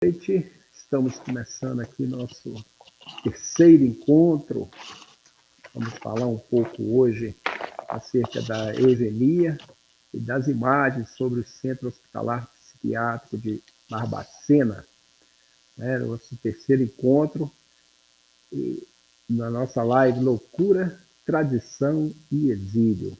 noite. Estamos começando aqui nosso terceiro encontro. Vamos falar um pouco hoje acerca da eugenia e das imagens sobre o Centro Hospitalar Psiquiátrico de Barbacena. Nosso terceiro encontro na nossa live Loucura, Tradição e Exílio.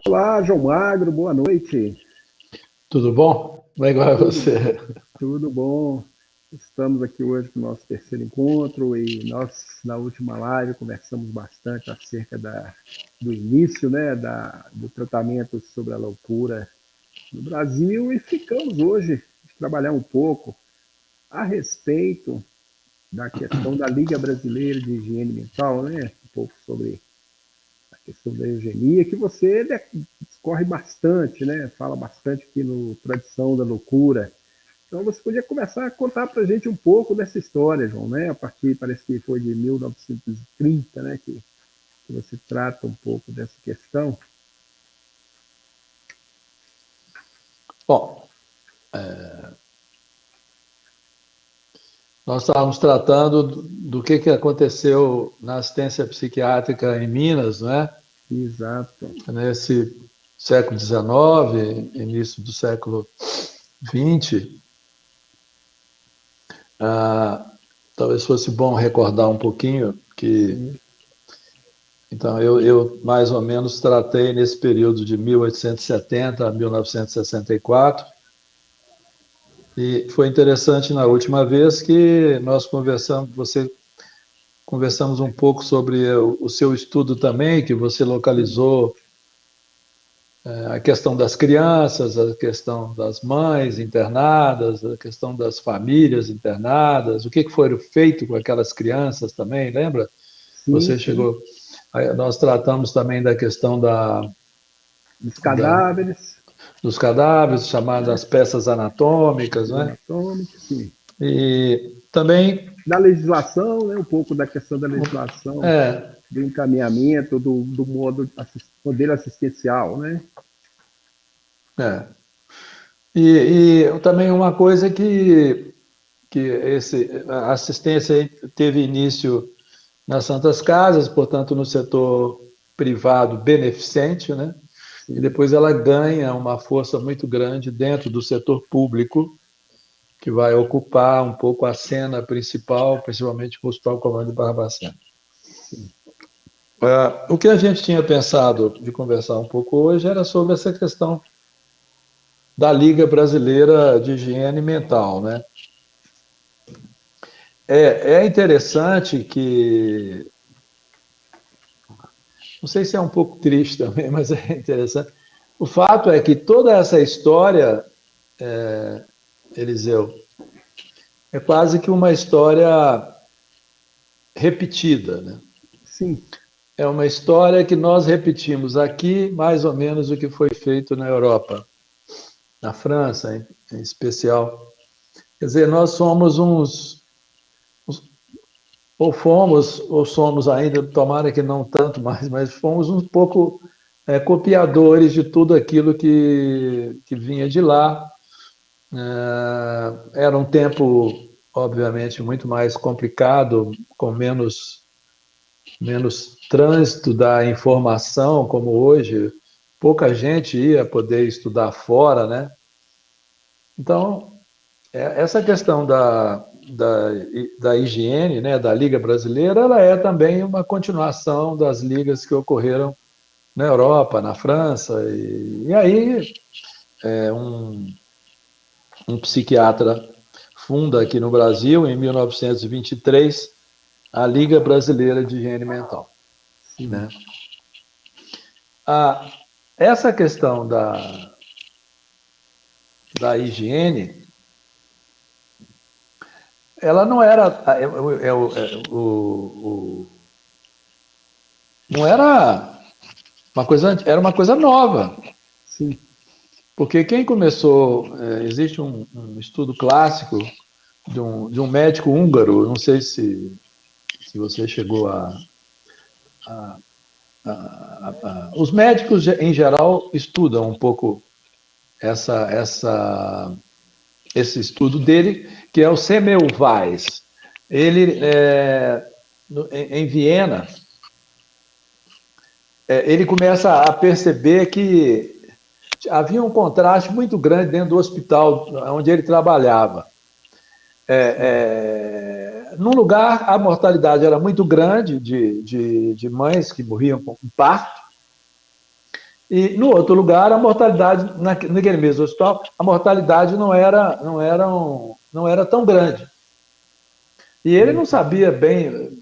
Olá, João Magro, boa noite. Tudo bom? Como é que vai você? Tudo bom. Estamos aqui hoje para o nosso terceiro encontro e nós, na última live, conversamos bastante acerca do início, do tratamento sobre a loucura no Brasil e ficamos hoje de trabalhar um pouco a respeito da questão da Liga Brasileira de Higiene Mental, né? Um pouco sobre a questão da eugenia, que você discorre bastante, né? Fala bastante aqui no Tradição da Loucura. Então você podia começar a contar para a gente um pouco dessa história, João, né? A partir, parece que foi de 1930, né? Que você trata um pouco dessa questão. Bom, nós estávamos tratando do que aconteceu na assistência psiquiátrica em Minas, não é? Exato. Nesse século XIX, início do século XX. Talvez fosse bom recordar um pouquinho que... Sim. Então, eu mais ou menos tratei nesse período de 1870 a 1964, e foi interessante na última vez que nós conversamos um pouco sobre o seu estudo também, que você localizou a questão das crianças, a questão das mães internadas, a questão das famílias internadas, o que foi feito com aquelas crianças também, lembra? Sim, Você sim. chegou... Nós tratamos também da questão Dos cadáveres, dos cadáveres, chamadas peças anatômicas, né? anatômicos, sim. E também Da legislação, né? Um pouco da questão da legislação, é, do encaminhamento, do modelo assistencial, né? é. E também uma coisa que a assistência aí teve início nas Santas Casas, portanto, no setor privado beneficente, né? E Sim. depois ela ganha uma força muito grande dentro do setor público, que vai ocupar um pouco a cena principal, principalmente o Hospital Comando de Barbacena. Sim. O que a gente tinha pensado de conversar um pouco hoje era sobre essa questão da Liga Brasileira de Higiene Mental, né? É interessante que, não sei se é um pouco triste também, mas é interessante. O fato é que toda essa história, Eliseu, é quase que uma história repetida, né? Sim. É uma história que nós repetimos aqui, mais ou menos o que foi feito na Europa, na França em especial. Quer dizer, nós somos ou somos ainda, tomara que não tanto mais, mas fomos um pouco copiadores de tudo aquilo que vinha de lá. Era um tempo, obviamente, muito mais complicado, com menos trânsito da informação, como hoje. Pouca gente ia poder estudar fora, né? Então, essa questão da higiene, né, da Liga Brasileira, ela é também uma continuação das ligas que ocorreram na Europa, na França, e aí um psiquiatra funda aqui no Brasil, em 1923, a Liga Brasileira de Higiene Mental. Né? Essa questão da higiene, ela não era não era uma coisa, era uma coisa nova. Sim. Porque quem começou, existe um estudo clássico de um médico húngaro, não sei se você chegou os médicos em geral estudam um pouco esse estudo dele, que é o Semmelweis. Ele, em Viena, ele começa a perceber que havia um contraste muito grande dentro do hospital onde ele trabalhava. Num lugar, a mortalidade era muito grande de mães que morriam com parto, e no outro lugar, a mortalidade, naquele mesmo hospital, a mortalidade não era tão grande. E ele não sabia bem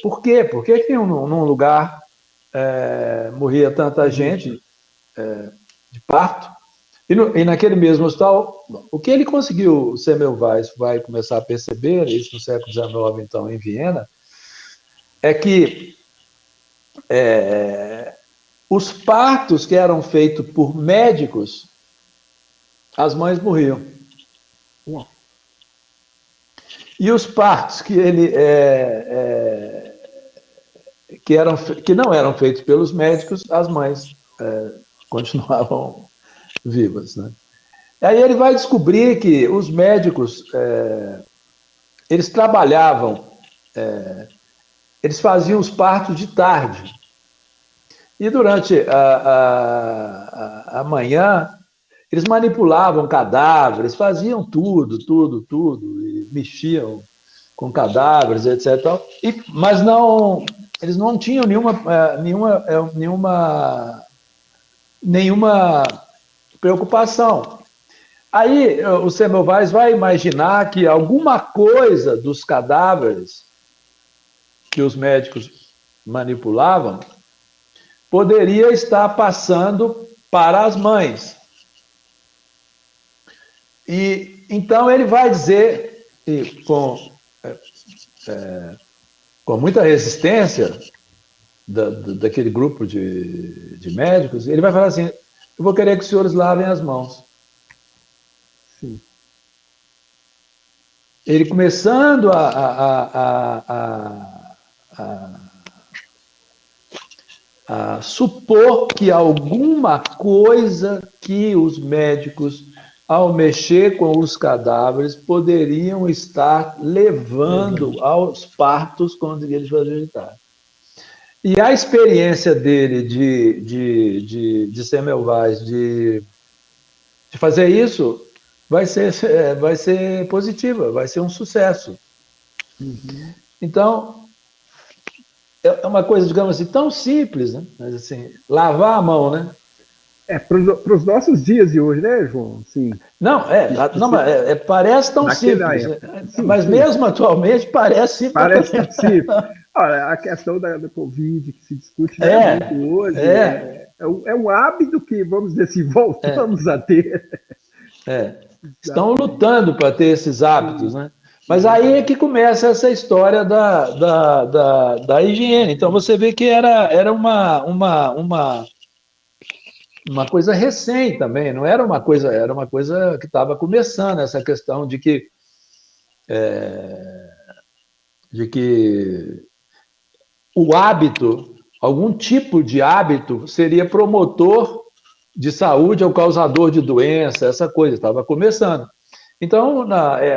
por quê. Por que num lugar morria tanta gente de parto, e naquele mesmo hospital, o que ele conseguiu, o Semmelweis vai começar a perceber, isso no século XIX, então, em Viena, é que os partos que eram feitos por médicos, as mães morriam. E os partos que que não eram feitos pelos médicos, as mães continuavam vivas, né? Aí ele vai descobrir que os médicos, eles trabalhavam, eles faziam os partos de tarde. E durante a manhã, eles manipulavam cadáveres, faziam tudo, e mexiam com cadáveres, etc. Mas eles não tinham nenhuma preocupação. Aí o Semmelweis vai imaginar que alguma coisa dos cadáveres que os médicos manipulavam poderia estar passando para as mães. E então ele vai dizer, com muita resistência daquele grupo de médicos, ele vai falar assim: eu vou querer que os senhores lavem as mãos. Sim. Ele começando a supor que alguma coisa que os médicos, ao mexer com os cadáveres, poderiam estar levando aos partos quando eles faziam tarde. E a experiência dele de Semmelweis de fazer isso vai ser positiva, vai ser um sucesso. Uhum. Então, é uma coisa, digamos assim, tão simples, né? Mas assim, lavar a mão, né? Para os nossos dias de hoje, né, João? Sim. Não, parece tão simples, sim, mas sim. mesmo atualmente parece Parece tão simples. Olha, a questão da Covid que se discute, né, muito hoje é um hábito que, vamos dizer assim, voltamos a ter. Estão lutando para ter esses hábitos, né? Mas aí é que começa essa história da higiene. Então você vê que era uma coisa recente também, não era uma coisa, era uma coisa que estava começando, essa questão de que o hábito, algum tipo de hábito, seria promotor de saúde ou causador de doença, essa coisa, estava começando. Então,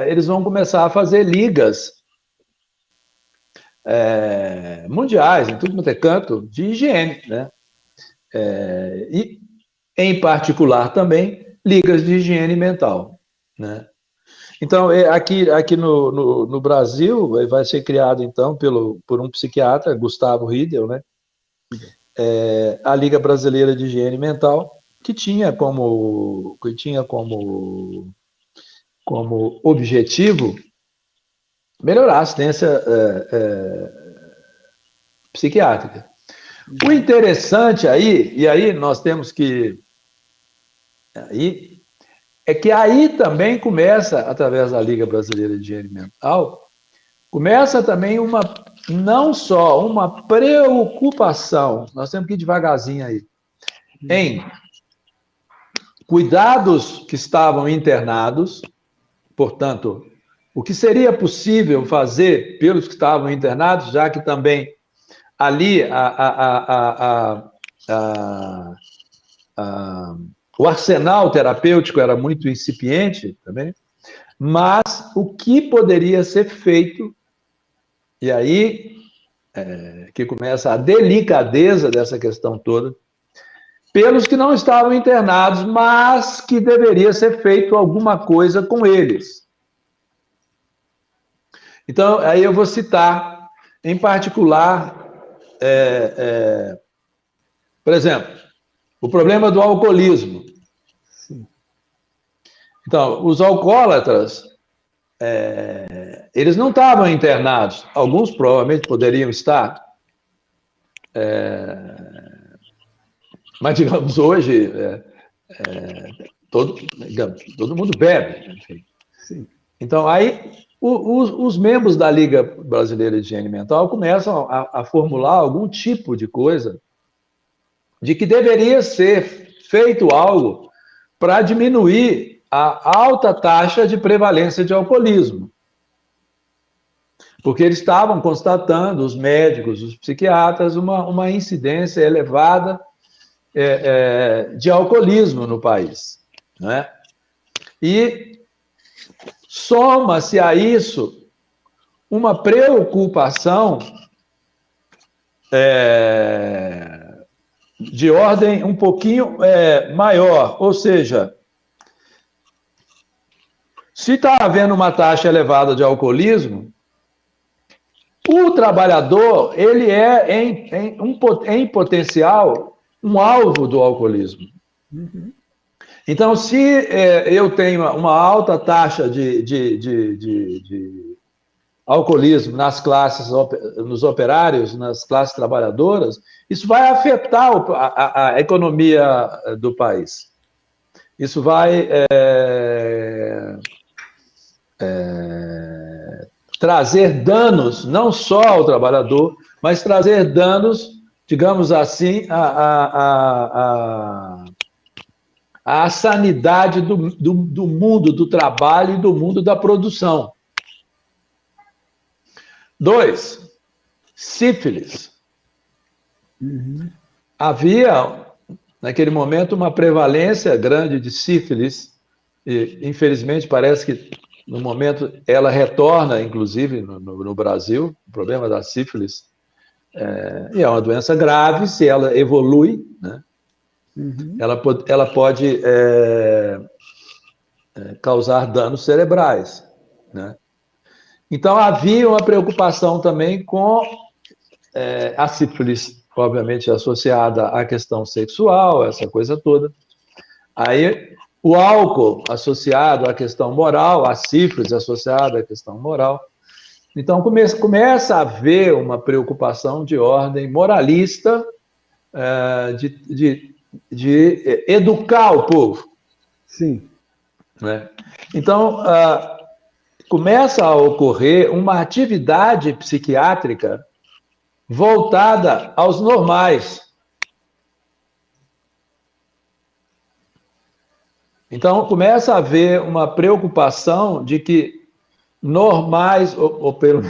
eles vão começar a fazer ligas mundiais, em tudo quanto é canto, de higiene, né? E, em particular, também, ligas de higiene mental, né? Então, aqui no Brasil, vai ser criado, então, por um psiquiatra, Gustavo Riedel, né? A Liga Brasileira de Higiene Mental, que tinha como como objetivo melhorar a assistência psiquiátrica. O interessante aí, e aí nós temos que... é que aí também começa, através da Liga Brasileira de Higiene Mental, começa também não só uma preocupação, nós temos que ir devagarzinho aí, em cuidados que estavam internados, portanto, o que seria possível fazer pelos que estavam internados, já que também ali o arsenal terapêutico era muito incipiente também, mas o que poderia ser feito, e aí que começa a delicadeza dessa questão toda, pelos que não estavam internados, mas que deveria ser feito alguma coisa com eles. Então, aí eu vou citar, em particular, por exemplo, o problema do alcoolismo. Sim. Então, os alcoólatras, eles não estavam internados. Alguns provavelmente poderiam estar. Mas, digamos, hoje, todo mundo bebe. Enfim. Sim. Então, aí, os membros da Liga Brasileira de Higiene Mental começam a formular algum tipo de coisa de que deveria ser feito algo para diminuir a alta taxa de prevalência de alcoolismo. Porque eles estavam constatando, os médicos, os psiquiatras, uma incidência elevada de alcoolismo no país. Né? E soma-se a isso uma preocupação de ordem um pouquinho maior, ou seja, se está havendo uma taxa elevada de alcoolismo, o trabalhador ele em potencial um alvo do alcoolismo. Uhum. Então, se eu tenho uma alta taxa de alcoolismo nas classes, nos operários, nas classes trabalhadoras, isso vai afetar a economia do país. Isso vai trazer danos, não só ao trabalhador, mas trazer danos, digamos assim, à sanidade do mundo do trabalho e do mundo da produção. 2, sífilis. Uhum. Havia, naquele momento, uma prevalência grande de sífilis, e, infelizmente, parece que, no momento, ela retorna, inclusive, no Brasil, o problema da sífilis. E é uma doença grave, se ela evolui, né? Uhum. Ela pode causar danos cerebrais, né? Então, havia uma preocupação também com a sífilis, obviamente, associada à questão sexual, essa coisa toda. Aí, o álcool associado à questão moral, a sífilis associada à questão moral. Então, começa a haver uma preocupação de ordem moralista, de educar o povo. Sim. Né? Então, começa a ocorrer uma atividade psiquiátrica voltada aos normais. Então, começa a haver uma preocupação de que normais, ou pelo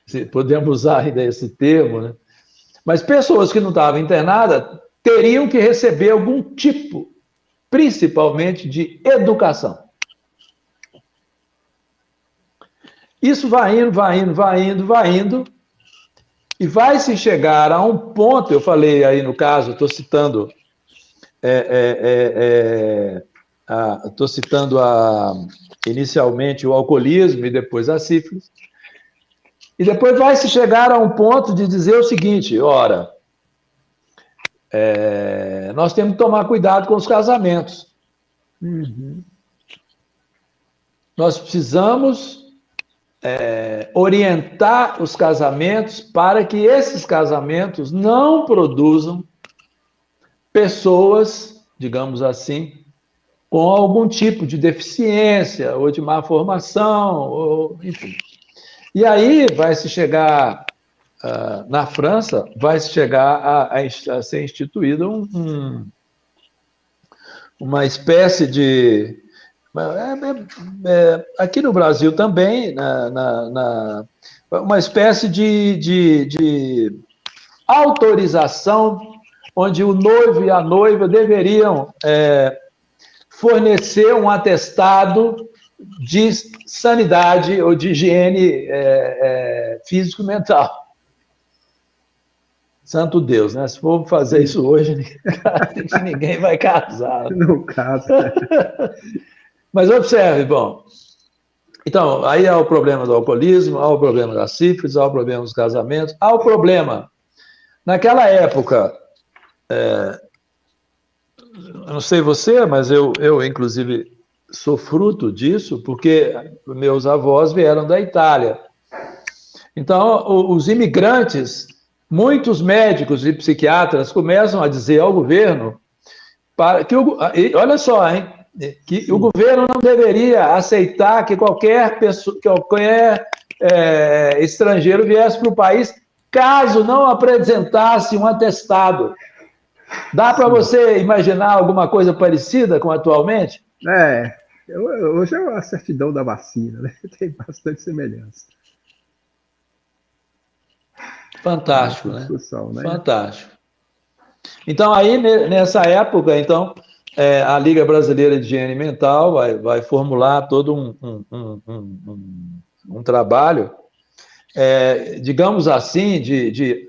se podemos usar ainda esse termo, né? Mas pessoas que não estavam internadas teriam que receber algum tipo, principalmente de educação. Isso vai indo, e vai se chegar a um ponto, eu falei aí no caso, estou citando inicialmente o alcoolismo e depois a sífilis, e depois vai se chegar a um ponto de dizer o seguinte: ora, nós temos que tomar cuidado com os casamentos. Uhum. nós precisamos orientar os casamentos para que esses casamentos não produzam pessoas, digamos assim, com algum tipo de deficiência ou de má formação, ou, enfim. E aí vai se chegar, na França, vai se chegar a ser instituída uma espécie de... aqui no Brasil também, uma espécie de autorização onde o noivo e a noiva deveriam fornecer um atestado de sanidade ou de higiene físico-mental. Santo Deus, né? Se for fazer isso hoje, ninguém vai casar. No caso. Mas observe, bom. Então, aí há o problema do alcoolismo, há o problema da sífilis, há o problema dos casamentos, há o problema. Naquela época, eu não sei você, mas eu inclusive, sou fruto disso, porque meus avós vieram da Itália. Então, os imigrantes, muitos médicos e psiquiatras começam a dizer ao governo olha só, hein, que o governo não deveria aceitar que qualquer estrangeiro viesse para o país caso não apresentasse um atestado. Dá para você imaginar alguma coisa parecida com atualmente? Hoje é a certidão da vacina, né? Tem bastante semelhança. Fantástico, né? Né? Fantástico. Então, aí, nessa época, então, a Liga Brasileira de Higiene Mental vai formular todo um trabalho, digamos assim, de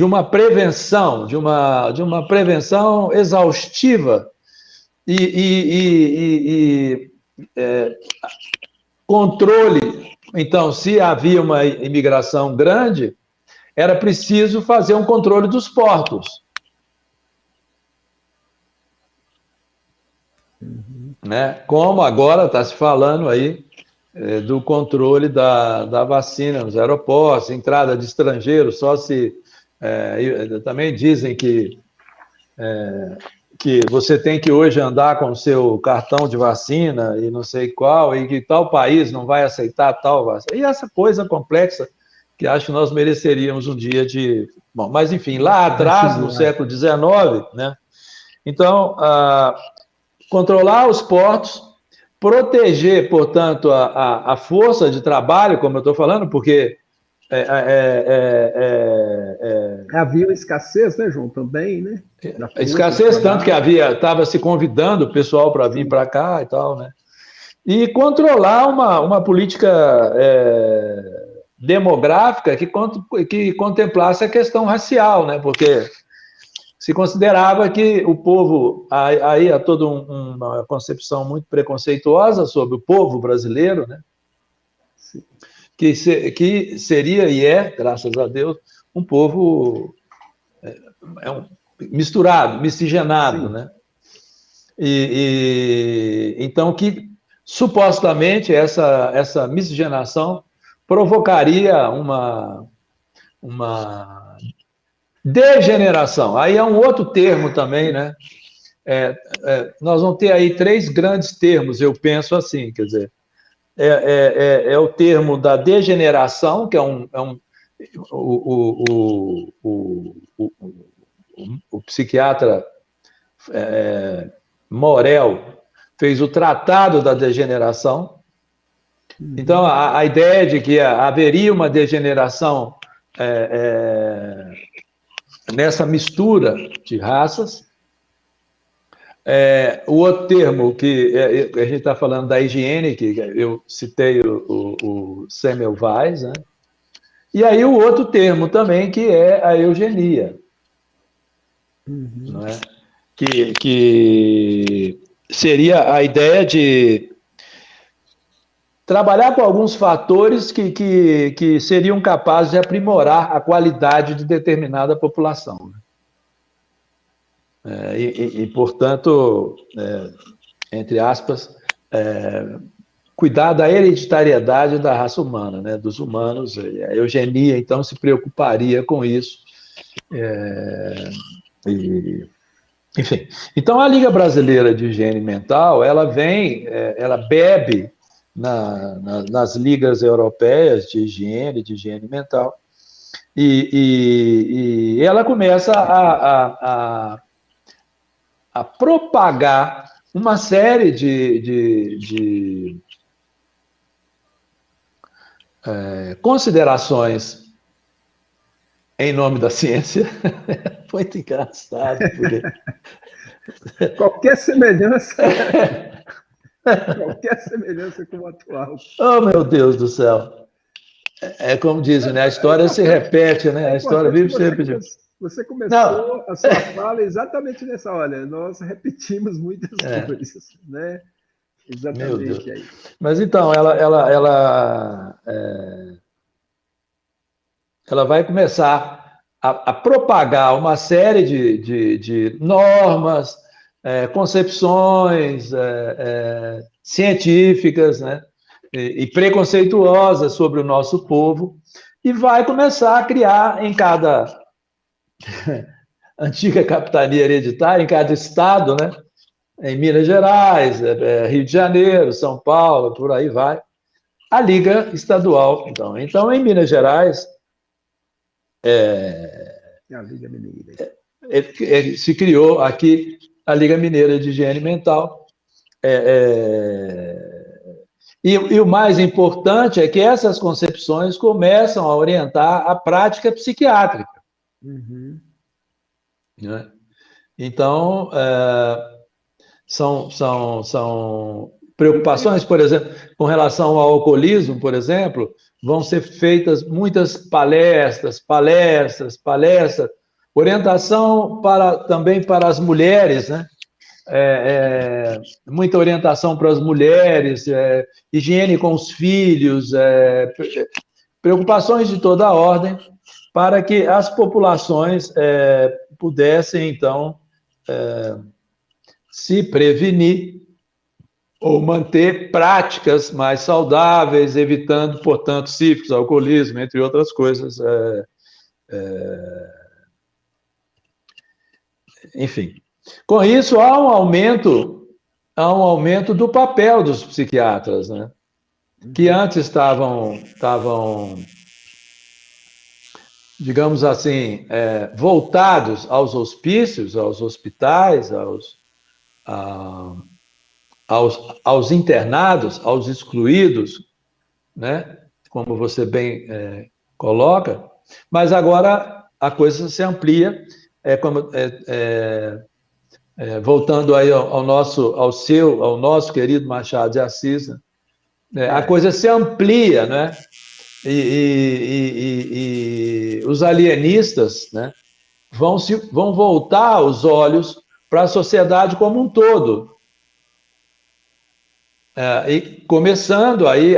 uma prevenção, de uma prevenção exaustiva e controle. Então, se havia uma imigração grande, era preciso fazer um controle dos portos. Né? Como agora está se falando aí do controle da vacina nos aeroportos, entrada de estrangeiros, só se... também dizem que você tem que hoje andar com o seu cartão de vacina e não sei qual, e que tal país não vai aceitar tal vacina. E essa coisa complexa que acho que nós mereceríamos um dia de... Bom, mas enfim, lá atrás, no século XIX, né? Então, controlar os portos, proteger, portanto, a força de trabalho, como eu estou falando, porque... havia escassez, né, João, também, né? Escassez, tanto que estava se convidando o pessoal para vir para cá e tal, né? E controlar uma política demográfica que contemplasse a questão racial, né? Porque se considerava que o povo, aí há toda uma concepção muito preconceituosa sobre o povo brasileiro, né? Sim. Que seria e graças a Deus, um povo misturado, miscigenado, né? Então, que supostamente essa miscigenação provocaria uma degeneração. Aí é um outro termo também, né? Nós vamos ter aí 3 grandes termos, eu penso assim, quer dizer, o termo da degeneração, que o psiquiatra Morel fez o Tratado da Degeneração. Então, a ideia de que haveria uma degeneração nessa mistura de raças. O outro termo que a gente está falando da higiene, que eu citei o Semmelweis, né? E aí o outro termo também, que é a eugenia. Não é? Que seria a ideia de trabalhar com alguns fatores que seriam capazes de aprimorar a qualidade de determinada população. Portanto, entre aspas, cuidar da hereditariedade da raça humana, né, dos humanos. A eugenia, então, se preocuparia com isso. E, enfim, então a Liga Brasileira de Higiene Mental, ela bebe nas ligas europeias de higiene mental, e ela começa a propagar uma série de considerações em nome da ciência. Muito engraçado, porque... Qualquer semelhança com o atual. Oh, meu Deus do céu. É como dizem, né? A história se repete, né? A história vive se repetindo. Você começou a sua fala exatamente nessa hora. Nós repetimos muitas coisas, né? Exatamente aí. Mas então, ela vai começar a propagar uma série de normas, concepções científicas, né, e preconceituosas sobre o nosso povo, e vai começar a criar em cada antiga capitania hereditária, em cada estado, né, em Minas Gerais, Rio de Janeiro, São Paulo, por aí vai, a Liga Estadual. Então em Minas Gerais, a Liga Mineira. Se criou aqui a Liga Mineira de Higiene Mental. E o mais importante é que essas concepções começam a orientar a prática psiquiátrica. Uhum. Né? Então, são preocupações, por exemplo, com relação ao alcoolismo, por exemplo, vão ser feitas muitas palestras, orientação também para as mulheres, né? Muita orientação para as mulheres, higiene com os filhos, preocupações de toda a ordem, para que as populações pudessem, então, se prevenir ou manter práticas mais saudáveis, evitando, portanto, sífilis, alcoolismo, entre outras coisas. Enfim, com isso há um aumento do papel dos psiquiatras, né? Que antes estavam, digamos assim, voltados aos hospícios, aos hospitais, aos internados, aos excluídos, né? Como você bem coloca, mas agora a coisa se amplia, voltando aí ao nosso querido Machado de Assis, né? A coisa se amplia, né? E os alienistas, né, vão voltar os olhos para a sociedade como um todo. E começando aí,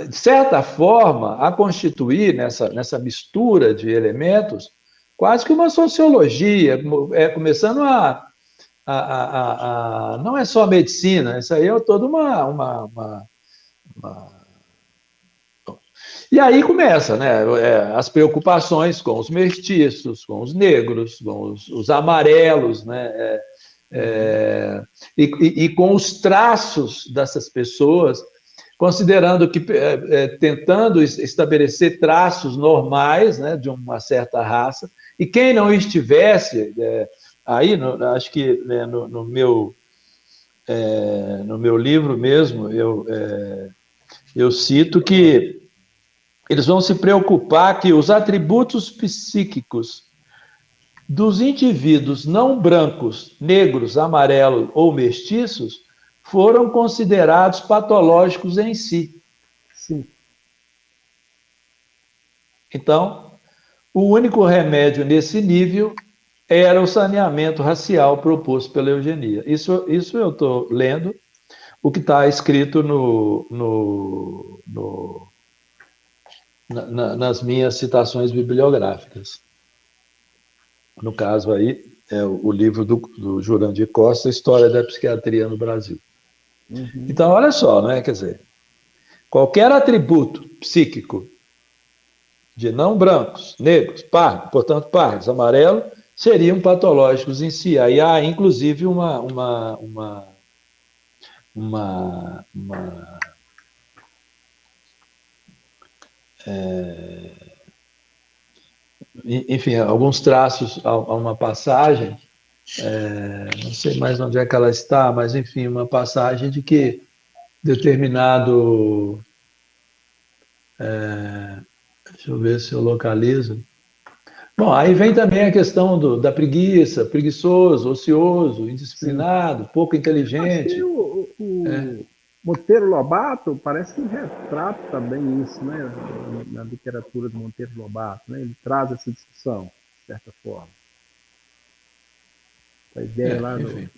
de certa forma, a constituir nessa mistura de elementos quase que uma sociologia, começando não é só medicina, isso aí é toda uma... E aí começa, né, as preocupações com os mestiços, com os negros, com os amarelos, né, e com os traços dessas pessoas, considerando que, tentando estabelecer traços normais, né, de uma certa raça, e quem não estivesse, aí, acho que, né, no meu livro mesmo, eu cito que eles vão se preocupar que os atributos psíquicos dos indivíduos não brancos, negros, amarelos ou mestiços foram considerados patológicos em si. Sim. Então, o único remédio nesse nível era o saneamento racial proposto pela eugenia. Isso eu estou lendo, o que está escrito nas minhas citações bibliográficas. No caso aí, é o livro do Jurandir Costa, História da Psiquiatria no Brasil. Uhum. Então, olha só, né? Quer dizer, qualquer atributo psíquico de não brancos, negros, pardos, portanto, pardos, amarelo, seriam patológicos em si. Aí há, inclusive, uma enfim, alguns traços a uma passagem, não sei mais onde é que ela está, mas enfim, uma passagem de que determinado, deixa eu ver se eu localizo. Bom, aí vem também a questão da preguiça, preguiçoso, ocioso, Sim. indisciplinado, pouco Acho que inteligente. É, o Monteiro Lobato parece que retrata também isso, né? Na literatura do Monteiro Lobato, né? Ele traz essa discussão, de certa forma. A ideia lá do. enfim.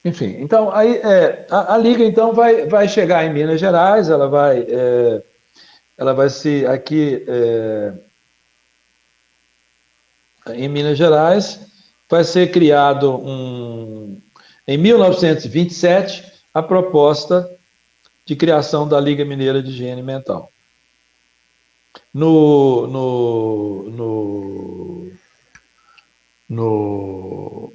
Enfim, então aí a Liga então vai chegar em Minas Gerais, ela vai se aqui em Minas Gerais vai ser criado em 1927 a proposta de criação da Liga Mineira de Higiene Mental. No, no, no, no,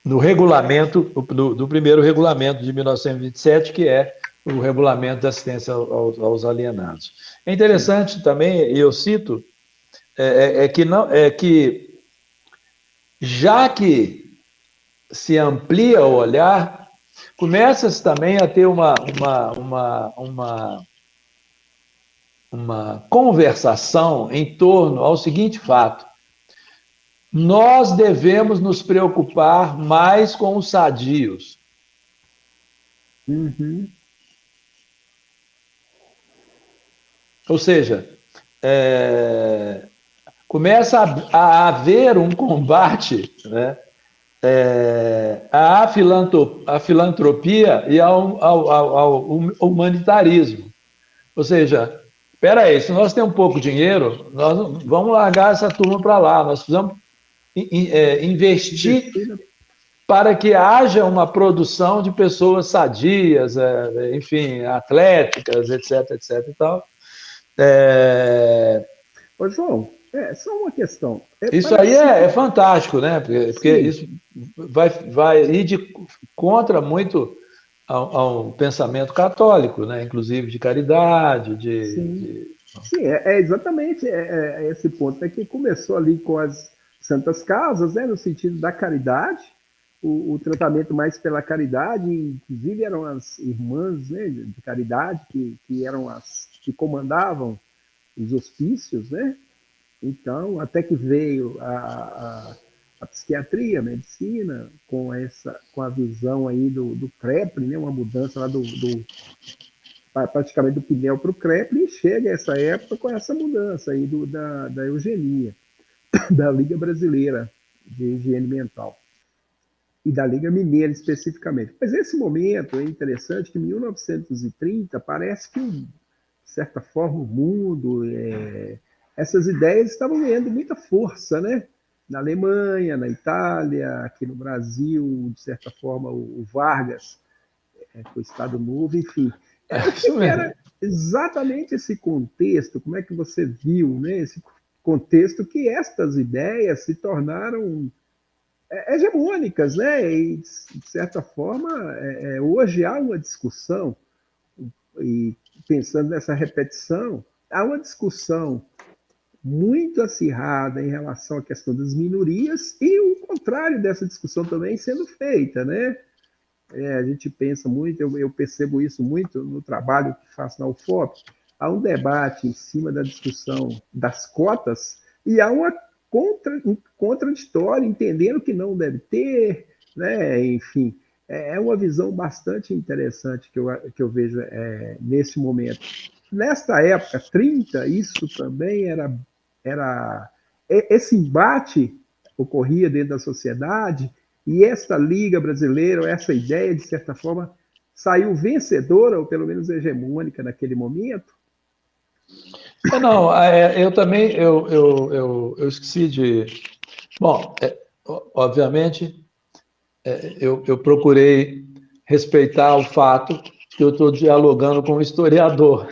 no regulamento, do primeiro regulamento de 1927, que é o regulamento de assistência aos alienados. É Sim. interessante também, e eu cito, que não é que já que se amplia o olhar, começa-se também a ter uma conversação em torno ao seguinte fato: nós devemos nos preocupar mais com os sadios. Uhum. Ou seja, é, começa a haver um combate, né, à filantropia e ao humanitarismo. Ou seja, espera aí, se nós temos pouco dinheiro, nós vamos largar essa turma para lá. Nós precisamos investir Investir na. para que haja uma produção de pessoas sadias, enfim, atléticas, etc, etc e tal. É, Ô, João, só uma questão. isso aí Parece que. é fantástico, né? Porque Sim, isso vai ir contra muito ao pensamento católico, né? Inclusive de caridade, sim. Sim, exatamente esse ponto. É que começou ali com as Santas Casas, né, no sentido da caridade, o tratamento mais pela caridade, inclusive eram as irmãs, né, de caridade que eram as que comandavam os hospícios, né? Então, até que veio a psiquiatria, a medicina, com a visão aí do Kreplin, né, uma mudança lá praticamente do Pinel para o Kreplin, e chega essa época com essa mudança aí da eugenia, da Liga Brasileira de Higiene Mental e da Liga Mineira especificamente. Mas esse momento é interessante que em 1930 parece que, de certa forma, o mundo, essas ideias estavam ganhando muita força, né? Na Alemanha, na Itália, aqui no Brasil, de certa forma, o Vargas, com o Estado Novo, enfim. é O que, isso que era mesmo. exatamente esse contexto? Como é que você viu, né? Esse contexto que estas ideias se tornaram hegemônicas, né? E, de certa forma, hoje há uma discussão, e pensando nessa repetição, há uma discussão muito acirrada em relação à questão das minorias e o contrário dessa discussão também sendo feita, né? A gente pensa muito, eu percebo isso muito no trabalho que faço na UFOP, há um debate em cima da discussão das cotas e há um contraditório, entendendo que não deve ter, né? Enfim, uma visão bastante interessante que eu vejo nesse momento. Nesta época, 30, isso também era esse embate ocorria dentro da sociedade e esta Liga Brasileira, essa ideia, de certa forma, saiu vencedora, ou pelo menos hegemônica naquele momento. Não, eu também eu esqueci de. Bom, obviamente, eu procurei respeitar o fato que eu estou dialogando com um historiador.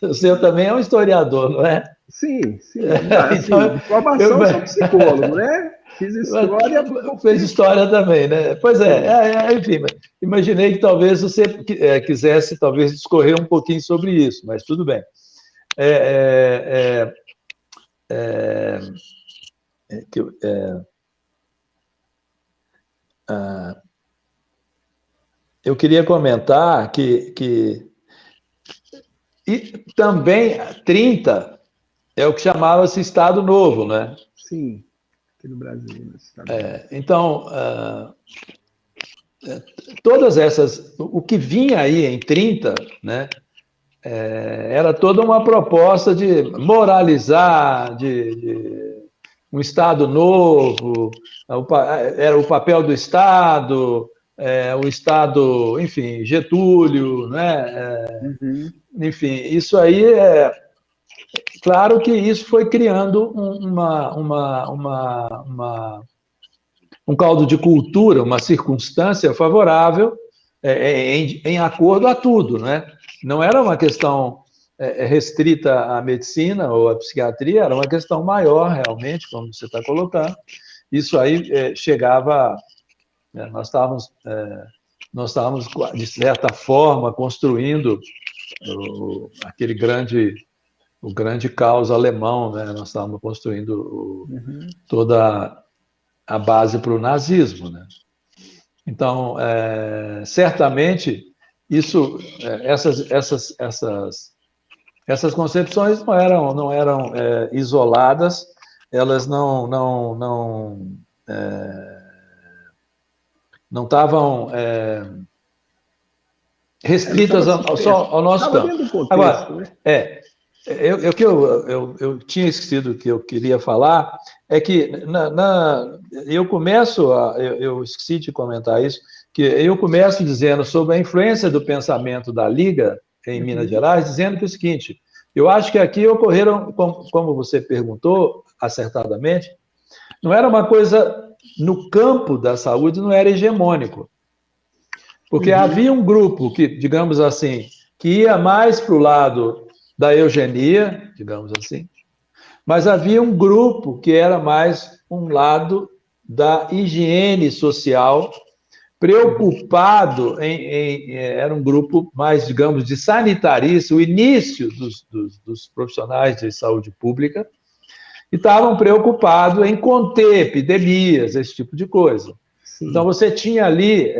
O senhor também é um historiador, não é? Sim, sim. Não, assim, Então, de eu, formação eu sou psicólogo, né? Fiz história há pouco fez tempo. história também, né? Pois Sim. enfim, imaginei que talvez você quisesse talvez discorrer um pouquinho sobre isso, mas tudo bem. É, é, é, é, que, ah, eu queria comentar que e também 30 é o que chamava-se Estado Novo, né? Sim, aqui no Brasil, no Estado Novo. Então, todas essas, o que vinha aí em 30, né, era toda uma proposta de moralizar, de um Estado novo, era o papel do Estado, o Estado, enfim, Getúlio, né? Uhum. Enfim, isso aí claro que isso foi criando um caldo de cultura, uma circunstância favorável em acordo a tudo, né? Não era uma questão restrita à medicina ou à psiquiatria, era uma questão maior, realmente, como você está colocando. Isso aí chegava, né, nós estávamos, de certa forma, construindo aquele o grande caos alemão, né? Nós estávamos construindo Uhum. toda a base para o nazismo, né? Então, certamente, essas concepções não eram isoladas, elas não estavam Não estava restritas só ao nosso estava campo. dentro do contexto, Agora, né? eu tinha esquecido que eu queria falar é que eu começo eu esqueci de comentar isso, que eu começo dizendo sobre a influência do pensamento da Liga em Minas Uhum. Gerais, dizendo que é o seguinte: eu acho que aqui ocorreram, como você perguntou acertadamente, não era uma coisa no campo da saúde, não era hegemônico. Porque Uhum. havia um grupo que, digamos assim, que ia mais para o lado da eugenia, digamos assim, mas havia um grupo que era mais um lado da higiene social, preocupado era um grupo mais, digamos, de sanitarista, o início dos profissionais de saúde pública, e estavam preocupados em conter epidemias, esse tipo de coisa. Então, Sim. você tinha ali,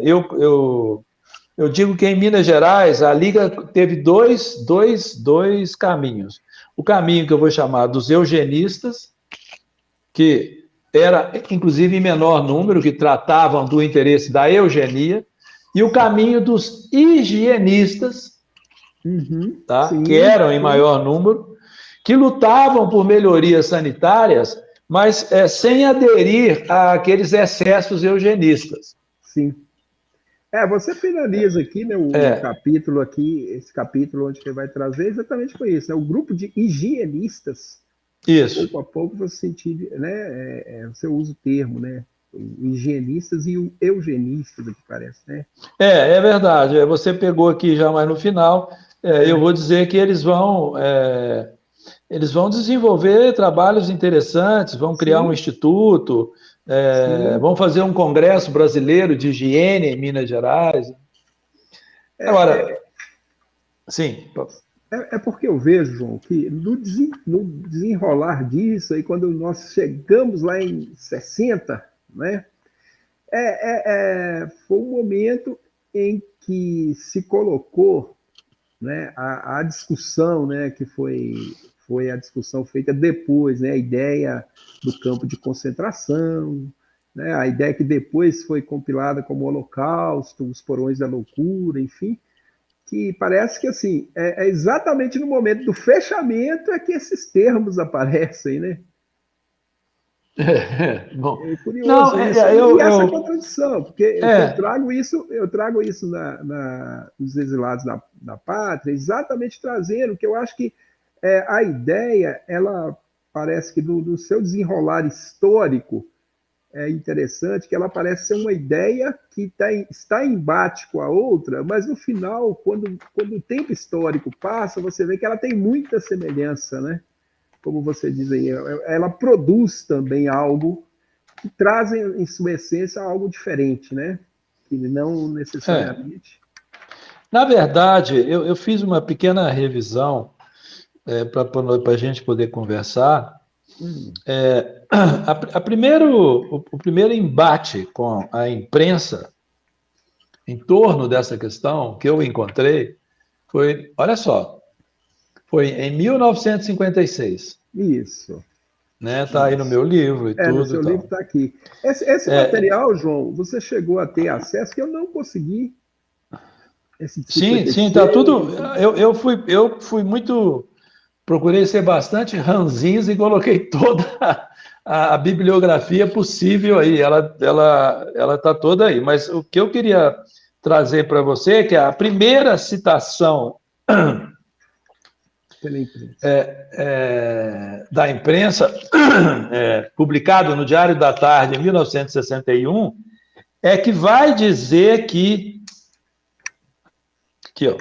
eu digo que em Minas Gerais a Liga teve dois caminhos. O caminho que eu vou chamar dos eugenistas, que era, inclusive, em menor número, que tratavam do interesse da eugenia, e o caminho dos higienistas, Uhum. tá? Que Sim, eram em sim, maior número, que lutavam por melhorias sanitárias, mas sem aderir àqueles excessos eugenistas. sim. Você finaliza aqui, né, o É, capítulo aqui, esse capítulo onde você vai trazer exatamente com isso, né, o grupo de higienistas. isso. Pouco a pouco você sentir, né, você usa o termo, né, o higienistas e o eugenistas, que parece, né? É verdade. Você pegou aqui já mais no final. Eu É, vou dizer que eles vão desenvolver trabalhos interessantes, vão criar um sim, instituto, sim. vão fazer um congresso brasileiro de higiene em Minas Gerais. É, Agora, sim, é porque eu vejo, João, que no desenrolar disso, aí quando nós chegamos lá em 60, né, foi um momento em que se colocou, né, a discussão, né, que foi a discussão feita depois, né, a ideia do campo de concentração, né, a ideia que depois foi compilada como Holocausto, os porões da loucura, enfim, que parece que assim é exatamente no momento do fechamento é que esses termos aparecem, né? bom. É curioso Não, isso. E essa contradição, porque é, eu trago isso nos exilados da pátria, exatamente trazendo que eu acho que a ideia, ela parece que no seu desenrolar histórico, é interessante que ela parece ser uma ideia que está em embate com a outra, mas no final, quando o tempo histórico passa, você vê que ela tem muita semelhança, né? Como você diz aí, ela produz também algo que traz em sua essência algo diferente, né? Que não É. necessariamente. Na verdade, eu fiz uma pequena revisão para a gente poder conversar. O primeiro embate com a imprensa em torno dessa questão que eu encontrei foi, olha só, foi em 1956, Isso, né? Tá aí no isso. meu livro e No tudo e seu livro tal. está aqui. Esse material, João, você chegou a ter acesso, que eu não consegui, esse de Sim, sim, tá 56. tudo. Eu fui muito, procurei ser bastante ranzinza e coloquei toda a bibliografia possível aí. Ela tá toda aí. Mas o que eu queria trazer para você é que a primeira citação Pela imprensa. da imprensa, publicado no Diário da Tarde em 1961, é que vai dizer que, aqui, ó,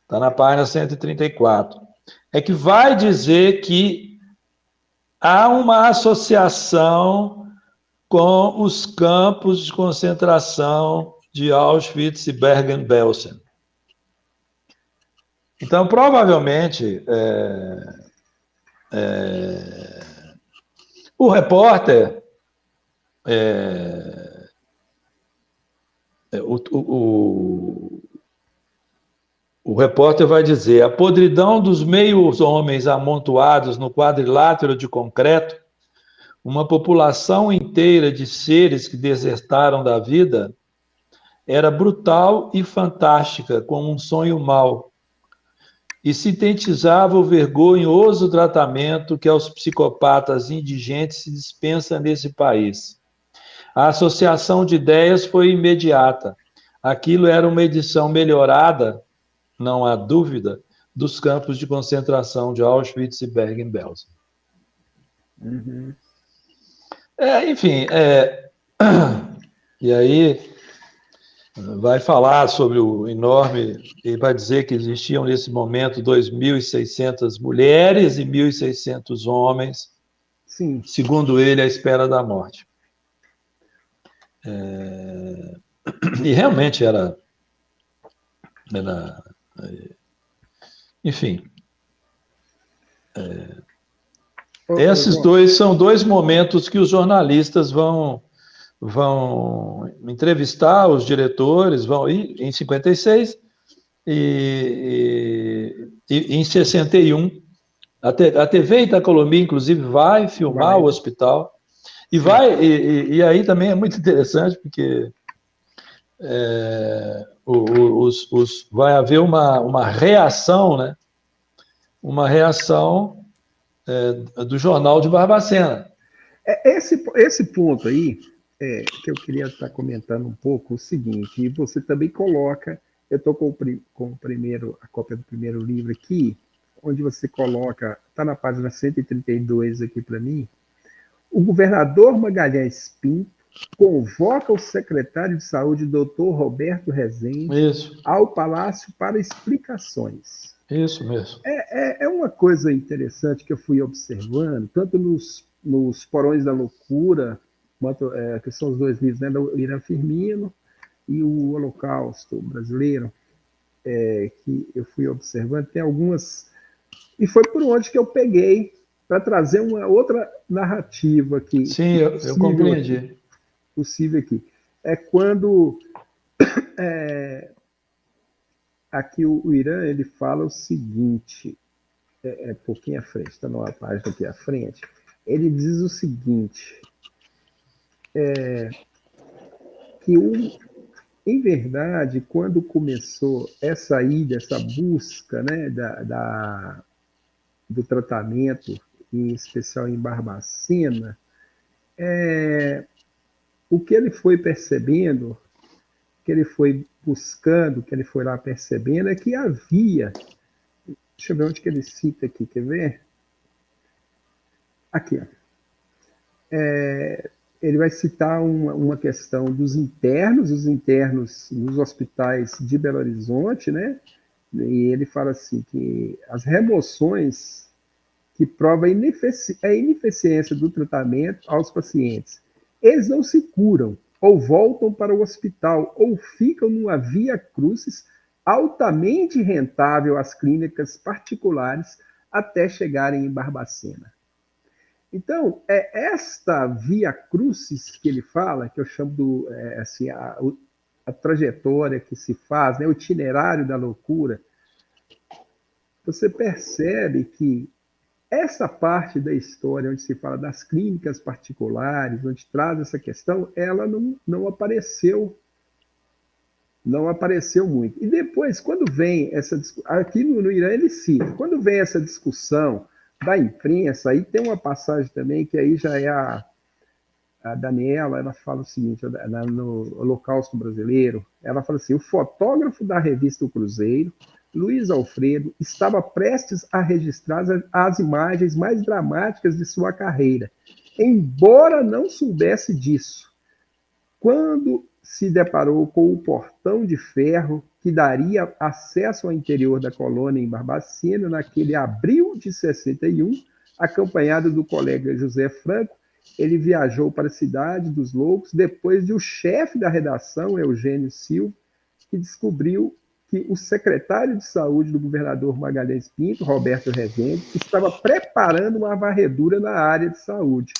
está na página 134, é que vai dizer que há uma associação com os campos de concentração de Auschwitz e Bergen-Belsen. Então, provavelmente, o repórter, o repórter vai dizer: a podridão dos meios homens amontoados no quadrilátero de concreto, uma população inteira de seres que desertaram da vida, era brutal e fantástica, como um sonho mau, e sintetizava o vergonhoso tratamento que aos psicopatas indigentes se dispensa nesse país. A associação de ideias foi imediata. Aquilo era uma edição melhorada, não há dúvida, dos campos de concentração de Auschwitz e Bergen-Belsen. Uhum. Enfim, e aí vai falar sobre o enorme, e vai dizer que existiam nesse momento 2.600 mulheres e 1.600 homens, Sim. segundo ele, à espera da morte. E realmente era enfim, esses João, dois são dois momentos que os jornalistas vão entrevistar os diretores, vão ir em 56 e em 61. A TV Itacolomi, inclusive, vai filmar vai, o né? hospital e Sim. vai e aí também é muito interessante porque vai haver uma reação, né? Uma reação do jornal de Barbacena. Esse ponto aí, que eu queria estar comentando um pouco, o seguinte, e você também coloca, eu estou com a cópia do primeiro livro aqui, onde você coloca, está na página 132 aqui para mim, o governador Magalhães Pinto convoca o secretário de saúde, doutor Roberto Rezende, Isso, ao palácio para explicações. isso mesmo. É uma coisa interessante que eu fui observando, tanto nos Porões da Loucura, quanto, que são os dois livros, né, do Irã Firmino e o Holocausto Brasileiro, que eu fui observando, tem algumas. E foi por onde que eu peguei para trazer uma outra narrativa aqui, Sim, eu compreendi. possível aqui. É quando aqui o Irã ele fala o seguinte, pouquinho à frente, está numa página aqui à frente, ele diz o seguinte, que em verdade, quando começou essa ida, essa busca, né, do tratamento, em especial em Barbacena, o que ele foi percebendo, que ele foi buscando, que ele foi lá percebendo, é que havia, deixa eu ver onde que ele cita aqui, quer ver? Aqui, ó. ele vai citar uma questão dos internos, os internos nos hospitais de Belo Horizonte, né? E ele fala assim que as remoções que provam a ineficiência do tratamento aos pacientes, eles não se curam, ou voltam para o hospital, ou ficam numa via crucis altamente rentável às clínicas particulares até chegarem em Barbacena. Então, é esta via crucis que ele fala, que eu chamo assim, a trajetória que se faz, né, o itinerário da loucura, você percebe que essa parte da história onde se fala das clínicas particulares, onde traz essa questão, ela não apareceu muito. E depois, quando vem essa discussão, aqui no Irã ele cita, quando vem essa discussão da imprensa, aí tem uma passagem também que aí já é a Daniela, ela fala o seguinte, no Holocausto Brasileiro, ela fala assim, o fotógrafo da revista O Cruzeiro, Luiz Alfredo, estava prestes a registrar as imagens mais dramáticas de sua carreira, embora não soubesse disso. Quando se deparou com o portão de ferro que daria acesso ao interior da colônia em Barbacena, naquele abril de 61, acompanhado do colega José Franco, ele viajou para a Cidade dos Loucos, depois de o chefe da redação, Eugênio Silva, que descobriu que o secretário de saúde do governador Magalhães Pinto, Roberto Rezende, estava preparando uma varredura na área de saúde,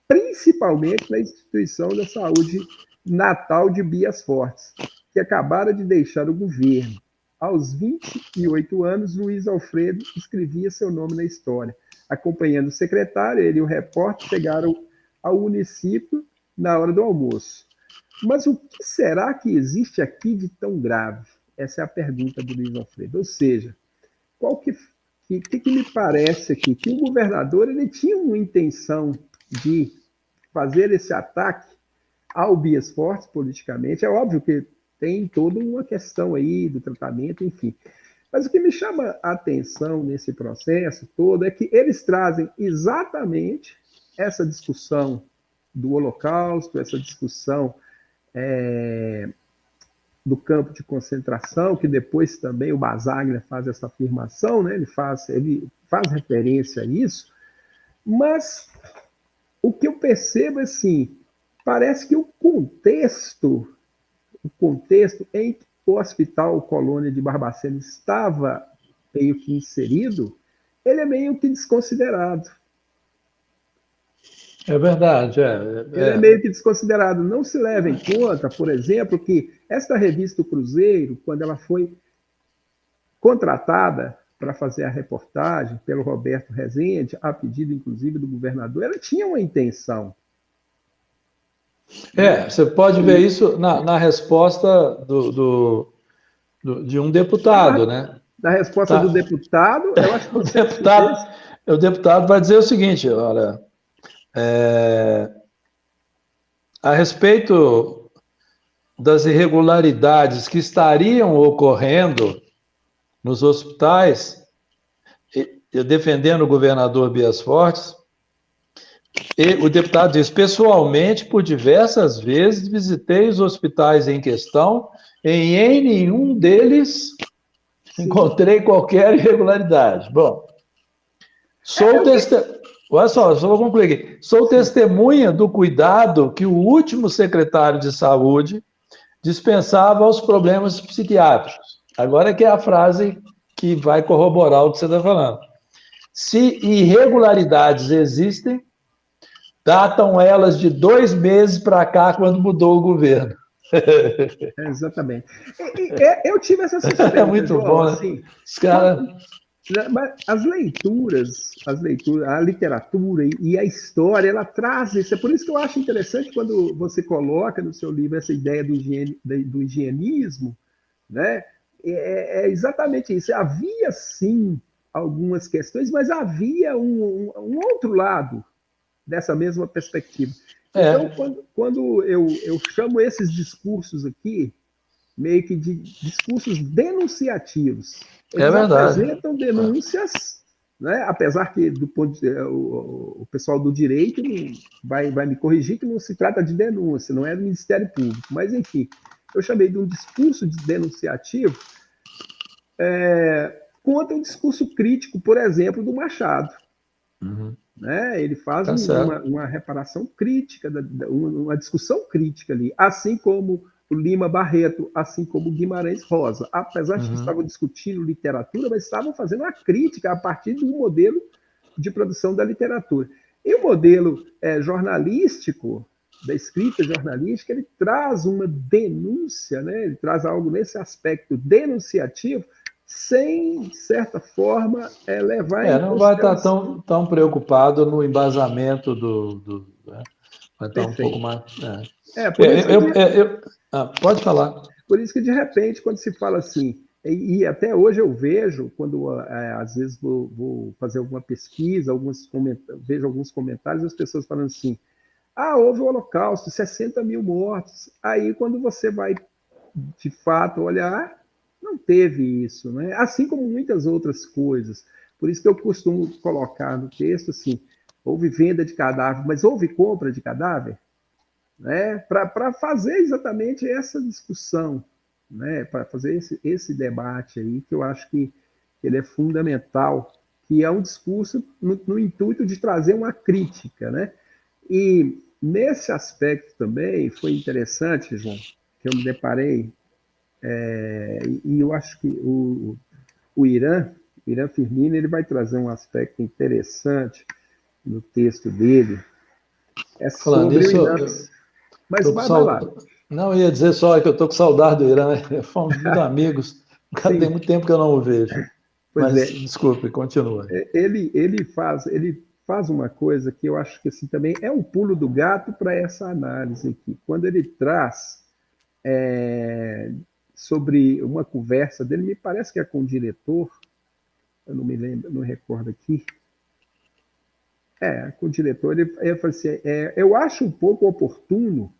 principalmente na instituição da saúde natal de Bias Fortes, que acabara de deixar o governo. Aos 28 anos, Luiz Alfredo escrevia seu nome na história. Acompanhando o secretário, ele e o repórter chegaram ao município na hora do almoço. Mas o que será que existe aqui de tão grave? Essa é a pergunta do Luiz Alfredo. Ou seja, qual que me parece aqui? Que o governador ele tinha uma intenção de fazer esse ataque ao Bias Fortes politicamente. É óbvio que tem toda uma questão aí do tratamento, enfim. Mas o que me chama a atenção nesse processo todo é que eles trazem exatamente essa discussão do Holocausto, essa discussão do campo de concentração, que depois também o Basaglia faz essa afirmação, né? Ele faz referência a isso, mas o que eu percebo é assim, parece que o contexto em que o Hospital Colônia de Barbacena estava meio que inserido, ele é meio que desconsiderado. É verdade, Ele é meio que desconsiderado. Não se leva em conta, por exemplo, que esta revista O Cruzeiro, quando ela foi contratada para fazer a reportagem pelo Roberto Rezende, a pedido, inclusive, do governador, ela tinha uma intenção. Você pode ver isso na resposta de um deputado, né? Da resposta do deputado, eu acho que o deputado vai dizer o seguinte, olha, a respeito das irregularidades que estariam ocorrendo nos hospitais, eu defendendo o governador Bias Fortes, e o deputado diz, pessoalmente, por diversas vezes, visitei os hospitais em questão, e em nenhum deles encontrei qualquer irregularidade. Bom, olha só vou concluir aqui. Sou testemunha do cuidado que o último secretário de saúde dispensava aos problemas psiquiátricos. Agora que é a frase que vai corroborar o que você está falando. Se irregularidades existem, datam elas de 2 meses para cá, quando mudou o governo. Exatamente. Eu tive essa suspeita. É muito João, bom, assim, né? Os caras... As leituras, a literatura e a história, ela traz isso. É por isso que eu acho interessante quando você coloca no seu livro essa ideia do higienismo, né? É exatamente isso. Havia, sim, algumas questões, mas havia um outro lado dessa mesma perspectiva. Então, quando eu chamo esses discursos aqui, meio que de discursos denunciativos, eles apresentam denúncias, né? Apesar que o pessoal do direito vai me corrigir que não se trata de denúncia, não é do Ministério Público, mas enfim, eu chamei de um discurso denunciativo contra um discurso crítico, por exemplo, do Machado. Uhum. Né? Ele faz Tá uma reparação crítica, uma discussão crítica ali, assim como o Lima Barreto, assim como o Guimarães Rosa. Apesar de que estavam discutindo literatura, mas estavam fazendo uma crítica a partir do modelo de produção da literatura. E o modelo jornalístico, da escrita jornalística, ele traz uma denúncia, né? Ele traz algo nesse aspecto denunciativo, sem, de certa forma, levar em não vai estar consideração... tão preocupado no embasamento né? Vai estar um pouco Perfeito. mais... Por isso pode falar. Por isso que, de repente, quando se fala assim, e até hoje eu vejo, quando às vezes vou fazer alguma pesquisa, vejo alguns comentários, as pessoas falando assim, houve o Holocausto, 60 mil mortos. Aí, quando você vai, de fato, olhar, não teve isso, né? Assim como muitas outras coisas. Por isso que eu costumo colocar no texto assim, houve venda de cadáver, mas houve compra de cadáver? Né? Para fazer exatamente essa discussão, né? Para fazer esse debate aí, que eu acho que ele é fundamental, que é um discurso no intuito de trazer uma crítica, né? E nesse aspecto também foi interessante, João, que eu me deparei, e eu acho que o Irã Firmino, ele vai trazer um aspecto interessante no texto dele, Falando sobre o nisso, INAPS. Mas vai lá. Não, eu ia dizer só que eu estou com saudade do Irã, fomos muito amigos, tem muito tempo que eu não o vejo. Pois Mas, desculpe, continua. Ele faz uma coisa que eu acho que assim, também é um pulo do gato para essa análise aqui. Quando ele traz sobre uma conversa dele, me parece que é com o diretor, eu não me lembro, não recordo aqui. Com o diretor, ele fala assim, eu acho um pouco oportuno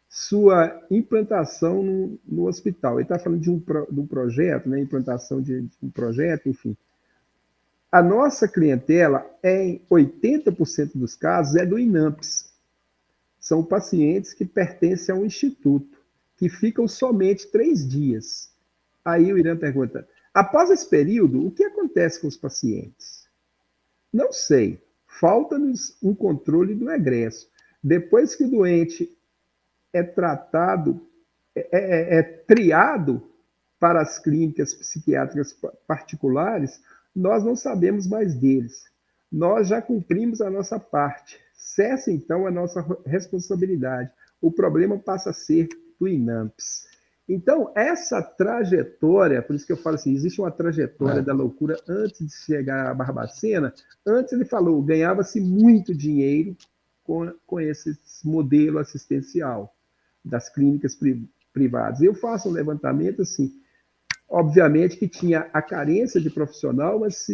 sua implantação no hospital. Ele está falando de um projeto, né, implantação de um projeto, enfim. A nossa clientela, em 80% dos casos, é do INAMPS. São pacientes que pertencem a um instituto, que ficam somente 3 dias. Aí o Irã pergunta, após esse período, o que acontece com os pacientes? Não sei. Falta-nos um controle do egresso. Depois que o doente é tratado, triado para as clínicas psiquiátricas particulares, nós não sabemos mais deles. Nós já cumprimos a nossa parte. Cessa, então, a nossa responsabilidade. O problema passa a ser do INAMPS. Então, essa trajetória, por isso que eu falo assim, existe uma trajetória da loucura antes de chegar a Barbacena. Antes ele falou, ganhava-se muito dinheiro com esse modelo assistencial das clínicas privadas. Eu faço um levantamento assim, obviamente que tinha a carência de profissional, mas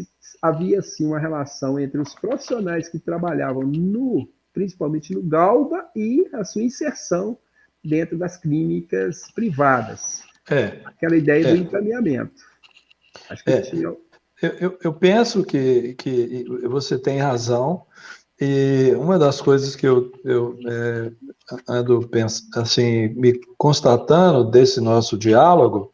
havia sim uma relação entre os profissionais que trabalhavam principalmente no Galba e a sua inserção dentro das clínicas privadas. Aquela ideia do encaminhamento. Acho que tinha... Eu penso que você tem razão, e uma das coisas que eu ando assim, me constatando desse nosso diálogo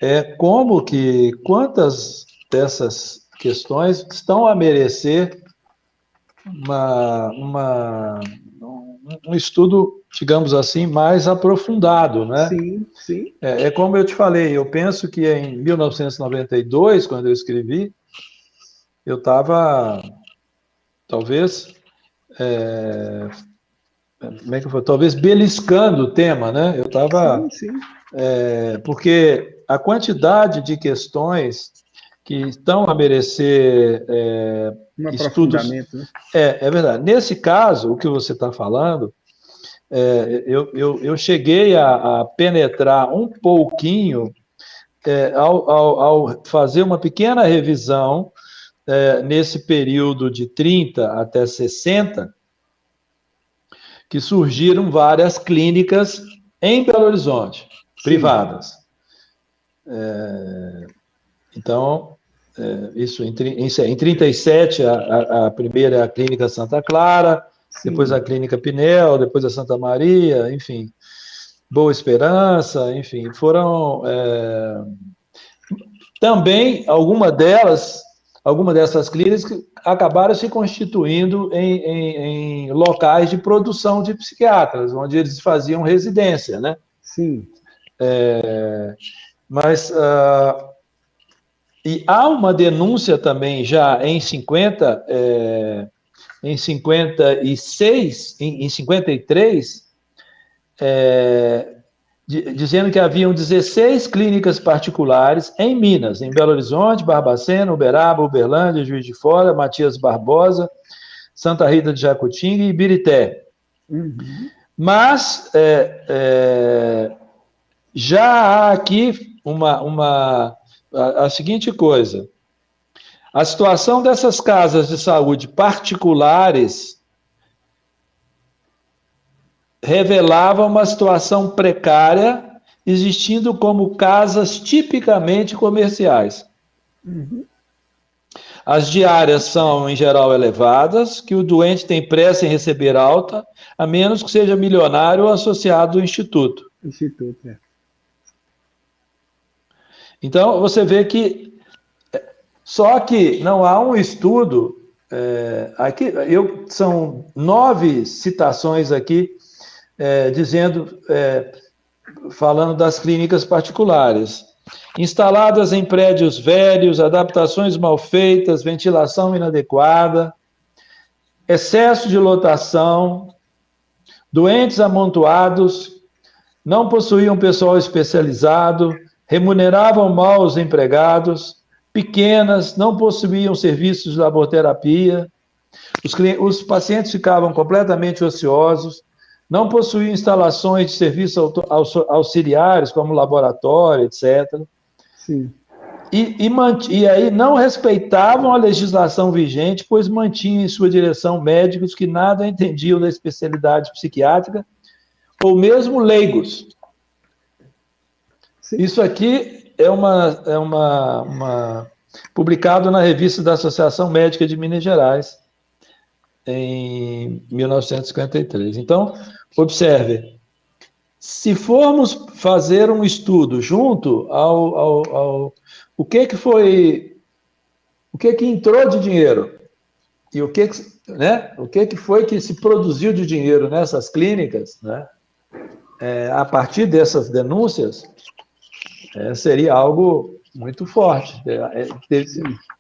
é como que quantas dessas questões estão a merecer um estudo, digamos assim, mais aprofundado, né? Sim, sim. Como eu te falei, eu penso que em 1992, quando eu escrevi, eu estava, talvez, como é que foi? Talvez beliscando o tema, né? Eu estava, porque a quantidade de questões que estão a merecer estudos... aprofundamento, né? É verdade. Nesse caso, o que você está falando, eu cheguei a penetrar um pouquinho ao fazer uma pequena revisão nesse período de 30 até 60, que surgiram várias clínicas em Belo Horizonte, privadas. Então, Isso em 1937, a primeira é a Clínica Santa Clara, Sim. depois a Clínica Pinel, depois a Santa Maria, enfim, Boa Esperança, enfim, foram... Também, algumas dessas clínicas acabaram se constituindo em locais de produção de psiquiatras, onde eles faziam residência, né? Sim. Mas e há uma denúncia também já em 56, em 53, dizendo que haviam 16 clínicas particulares em Minas, em Belo Horizonte, Barbacena, Uberaba, Uberlândia, Juiz de Fora, Matias Barbosa, Santa Rita de Jacutinga e Ibirité. Uhum. Mas já há aqui a seguinte coisa: a situação dessas casas de saúde particulares revelava uma situação precária, existindo como casas tipicamente comerciais. Uhum. As diárias são, em geral, elevadas, que o doente tem pressa em receber alta, a menos que seja milionário ou associado ao instituto. Instituto, é. Então, você vê que... Só que não há um estudo... aqui são 9 citações aqui, falando das clínicas particulares. Instaladas em prédios velhos, adaptações mal feitas, ventilação inadequada, excesso de lotação, doentes amontoados, não possuíam pessoal especializado, remuneravam mal os empregados, pequenas, não possuíam serviços de laboterapia, os pacientes ficavam completamente ociosos, não possuíam instalações de serviços auxiliares, como laboratório, etc. Sim. E aí não respeitavam a legislação vigente, pois mantinham em sua direção médicos que nada entendiam da especialidade psiquiátrica, ou mesmo leigos. Sim. Isso aqui é publicado na revista da Associação Médica de Minas Gerais, em 1953. Então, observe, se formos fazer um estudo junto o que entrou de dinheiro e o que foi que se produziu de dinheiro nessas clínicas, né, a partir dessas denúncias, seria algo muito forte.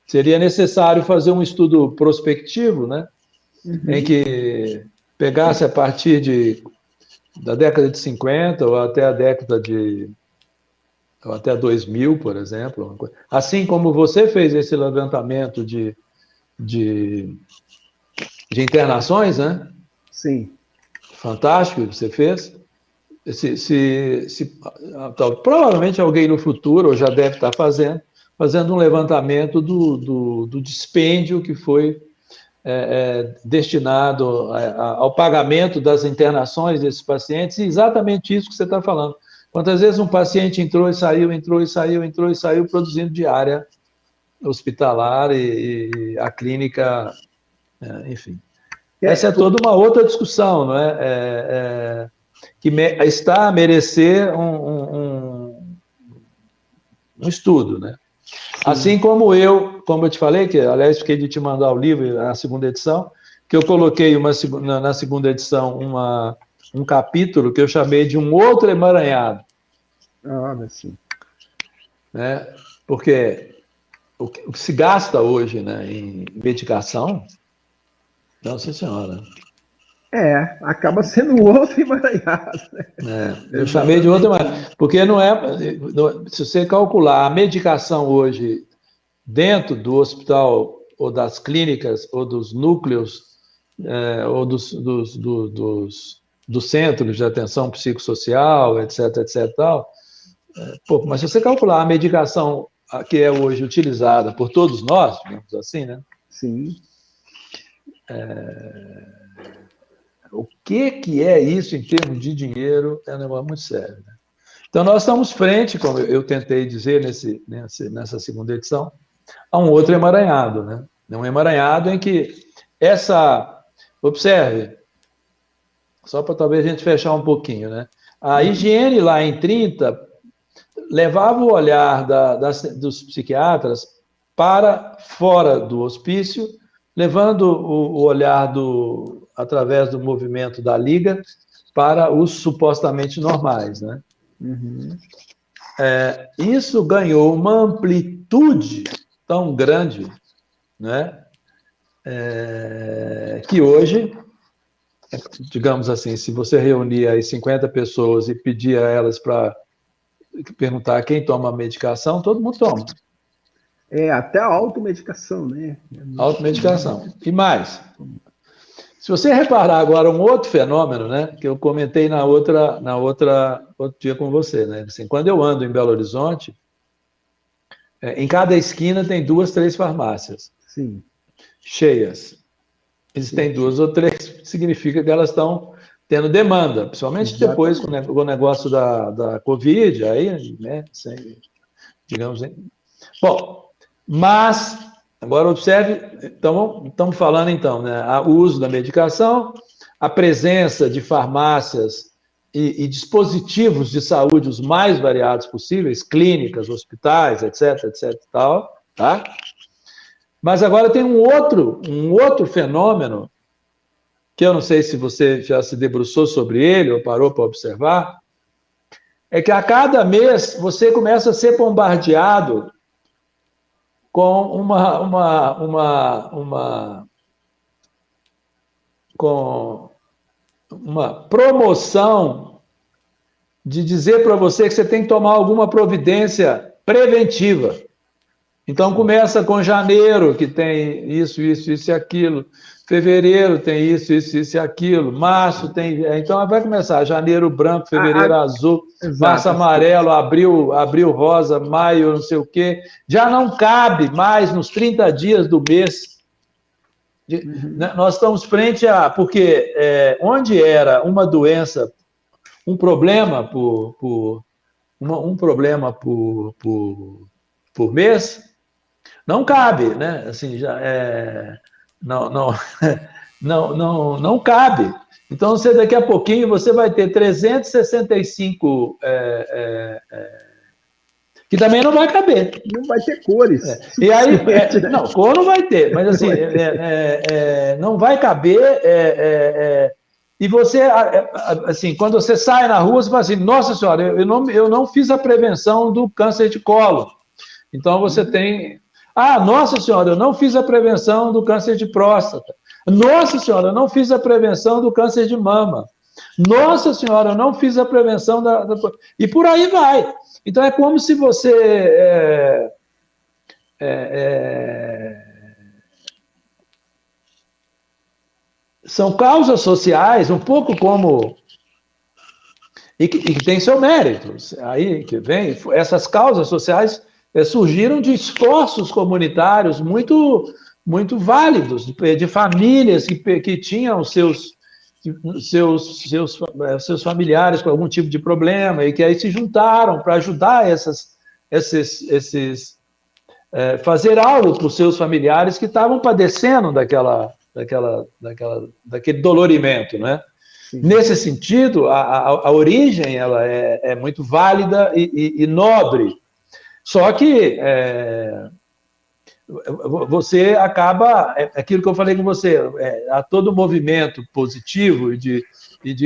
Seria necessário fazer um estudo prospectivo, né, em que pegasse a partir da década de 50 ou até a década ou até 2000, por exemplo. Assim como você fez esse levantamento de internações, né? Sim. Fantástico que você fez. Provavelmente alguém no futuro, ou já deve estar fazendo um levantamento do dispêndio que foi destinado ao pagamento das internações desses pacientes, e exatamente isso que você está falando. Quantas vezes um paciente entrou e saiu, produzindo diária hospitalar e a clínica, enfim. Essa é toda uma outra discussão, não é? Que está a merecer um estudo, né? Assim como eu te falei, que aliás fiquei de te mandar o livro, a segunda edição, que eu coloquei na segunda edição um capítulo que eu chamei de um outro emaranhado. Sim. Né? Porque o que se gasta hoje, né, em medicação, nossa senhora. Acaba sendo outro emaranhado. Eu chamei de outro emaranhado, porque se você calcular a medicação hoje dentro do hospital, ou das clínicas, ou dos núcleos, ou dos centros de atenção psicossocial, etc, etc, tal, mas se você calcular a medicação que é hoje utilizada por todos nós, digamos assim, né? Sim. O que é isso em termos de dinheiro é um negócio muito sério, né? Então, nós estamos frente, como eu tentei dizer nessa segunda edição, a um outro emaranhado, né? Um emaranhado em que observe, só para talvez a gente fechar um pouquinho, né? A higiene lá em 30 levava o olhar dos psiquiatras para fora do hospício, levando o olhar através do movimento da liga para os supostamente normais, né? Uhum. Isso ganhou uma amplitude tão grande, né? Que hoje, digamos assim, se você reunir aí 50 pessoas e pedir a elas para perguntar quem toma medicação, todo mundo toma. Até a automedicação, né? Automedicação. E mais, se você reparar agora um outro fenômeno, né, que eu comentei outro dia com você, né? Assim, quando eu ando em Belo Horizonte, em cada esquina tem 2, 3 farmácias. Sim. Cheias. Existem 2 ou 3, significa que elas estão tendo demanda, principalmente depois com o negócio da Covid, aí, né, digamos. Bom, mas, agora observe, estamos falando então, né, o uso da medicação, a presença de farmácias e dispositivos de saúde os mais variados possíveis, clínicas, hospitais, etc, etc, tal, tá? Mas agora tem um outro fenômeno, que eu não sei se você já se debruçou sobre ele ou parou para observar, é que a cada mês você começa a ser bombardeado com com uma promoção de dizer para você que você tem que tomar alguma providência preventiva. Então, começa com janeiro, que tem isso, isso, isso e aquilo. Fevereiro tem isso, isso, isso e aquilo. Março tem... Então, vai começar janeiro branco, fevereiro azul, março amarelo, abril rosa, maio não sei o quê. Já não cabe mais nos 30 dias do mês. Nós estamos frente a... Porque onde era uma doença, um problema por mês, não cabe, né? Assim, não cabe. Então, daqui a pouquinho você vai ter 365 que também não vai caber. Não vai ter cores. E aí, não, cor não vai ter, mas assim, não vai caber. E você, assim, quando você sai na rua, você fala assim, nossa senhora, eu não fiz a prevenção do câncer de colo. Então, você tem... nossa senhora, eu não fiz a prevenção do câncer de próstata. Nossa senhora, eu não fiz a prevenção do câncer de mama. Nossa senhora, eu não fiz a prevenção E por aí vai. Então, é como se você... São causas sociais, um pouco como... E que tem seu mérito. Aí que vem, essas causas sociais surgiram de esforços comunitários muito, muito válidos, de famílias que tinham seus familiares com algum tipo de problema e que aí se juntaram para ajudar fazer algo para os seus familiares que estavam padecendo daquele dolorimento, né? Sim. Nesse sentido, a origem ela é muito válida e nobre. Só que você acaba, aquilo que eu falei com você, a todo movimento positivo e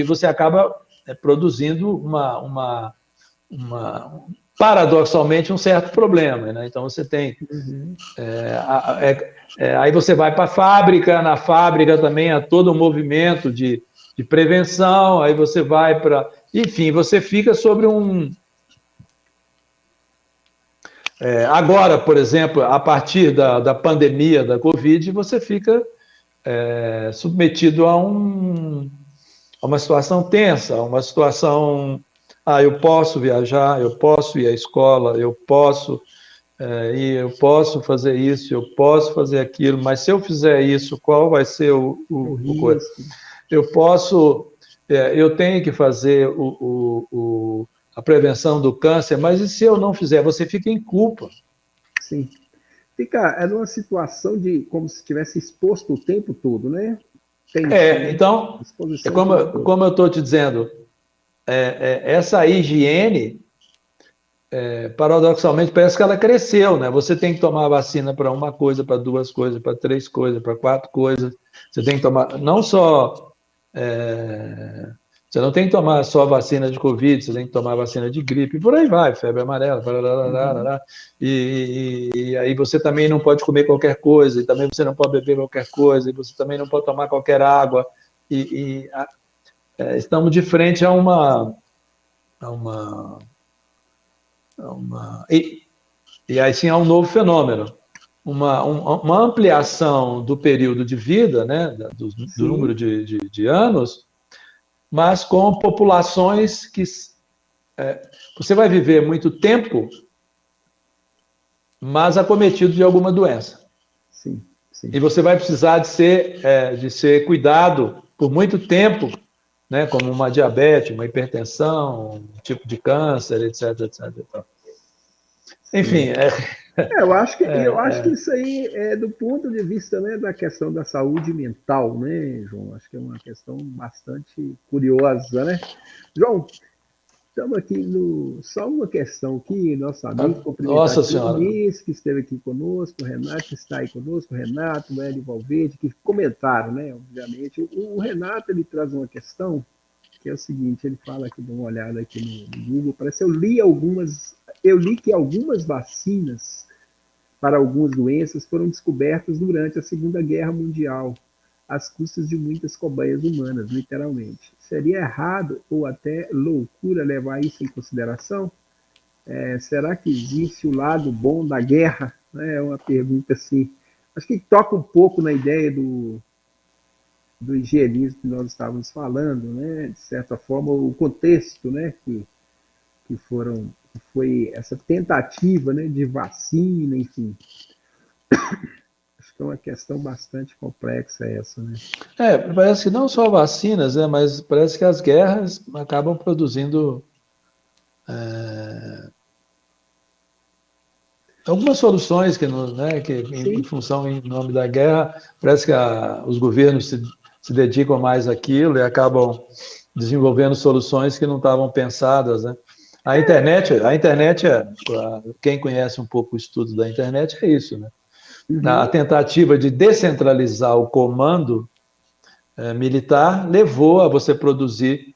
você acaba produzindo paradoxalmente um certo problema, né? Então você tem aí você vai para a fábrica, na fábrica também há todo um movimento de prevenção, aí você vai para... Enfim, você fica sobre agora, por exemplo, a partir da pandemia da Covid, você fica submetido a uma situação tensa, a uma situação... eu posso viajar, eu posso ir à escola, eu posso fazer isso, eu posso fazer aquilo, mas se eu fizer isso, qual vai ser o coisa? Eu tenho que fazer a prevenção do câncer, mas e se eu não fizer? Você fica em culpa. Sim. fica numa situação de como se estivesse exposto o tempo todo, né? Tem Então, como eu estou te dizendo, essa higiene, paradoxalmente, parece que ela cresceu, né? Você tem que tomar vacina para uma coisa, para duas coisas, para três coisas, para quatro coisas. Você tem que tomar, não só. Você não tem que tomar só vacina de Covid, você tem que tomar vacina de gripe, por aí vai, febre amarela, e aí você também não pode comer qualquer coisa, e também você não pode beber qualquer coisa, e você também não pode tomar qualquer água. Estamos de frente a e aí sim há um novo fenômeno, uma ampliação do período de vida, né, do número de anos, mas com populações que você vai viver muito tempo, mas acometido de alguma doença. Sim. E você vai precisar de ser cuidado por muito tempo, né, como uma diabetes, uma hipertensão, um tipo de câncer, etc, etc. Enfim, eu acho que isso aí é do ponto de vista, né, da questão da saúde mental, né, João? Acho que é uma questão bastante curiosa, né? João, estamos aqui só uma questão aqui, nosso amigo, cumprimentar aqui o Luiz, que esteve aqui conosco, o Renato, que está aí conosco, o Renato, o Hélio Valverde, que comentaram, né, obviamente. O Renato, ele traz uma questão, que é o seguinte, ele fala aqui, dá uma olhada aqui no Google, parece que eu li que algumas vacinas para algumas doenças foram descobertas durante a Segunda Guerra Mundial, às custas de muitas cobaias humanas, literalmente. Seria errado ou até loucura levar isso em consideração? Será que existe o lado bom da guerra? É uma pergunta assim. Acho que toca um pouco na ideia do higienismo que nós estávamos falando, né? De certa forma, o contexto, né? Que foi essa tentativa, né, de vacina, enfim. Acho que é uma questão bastante complexa essa, né? Parece que não só vacinas, né, mas parece que as guerras acabam produzindo algumas soluções que em função, em nome da guerra, parece que os governos se dedicam mais àquilo e acabam desenvolvendo soluções que não estavam pensadas, né? A internet quem conhece um pouco o estudo da internet é isso, né? A tentativa de descentralizar o comando militar levou a você produzir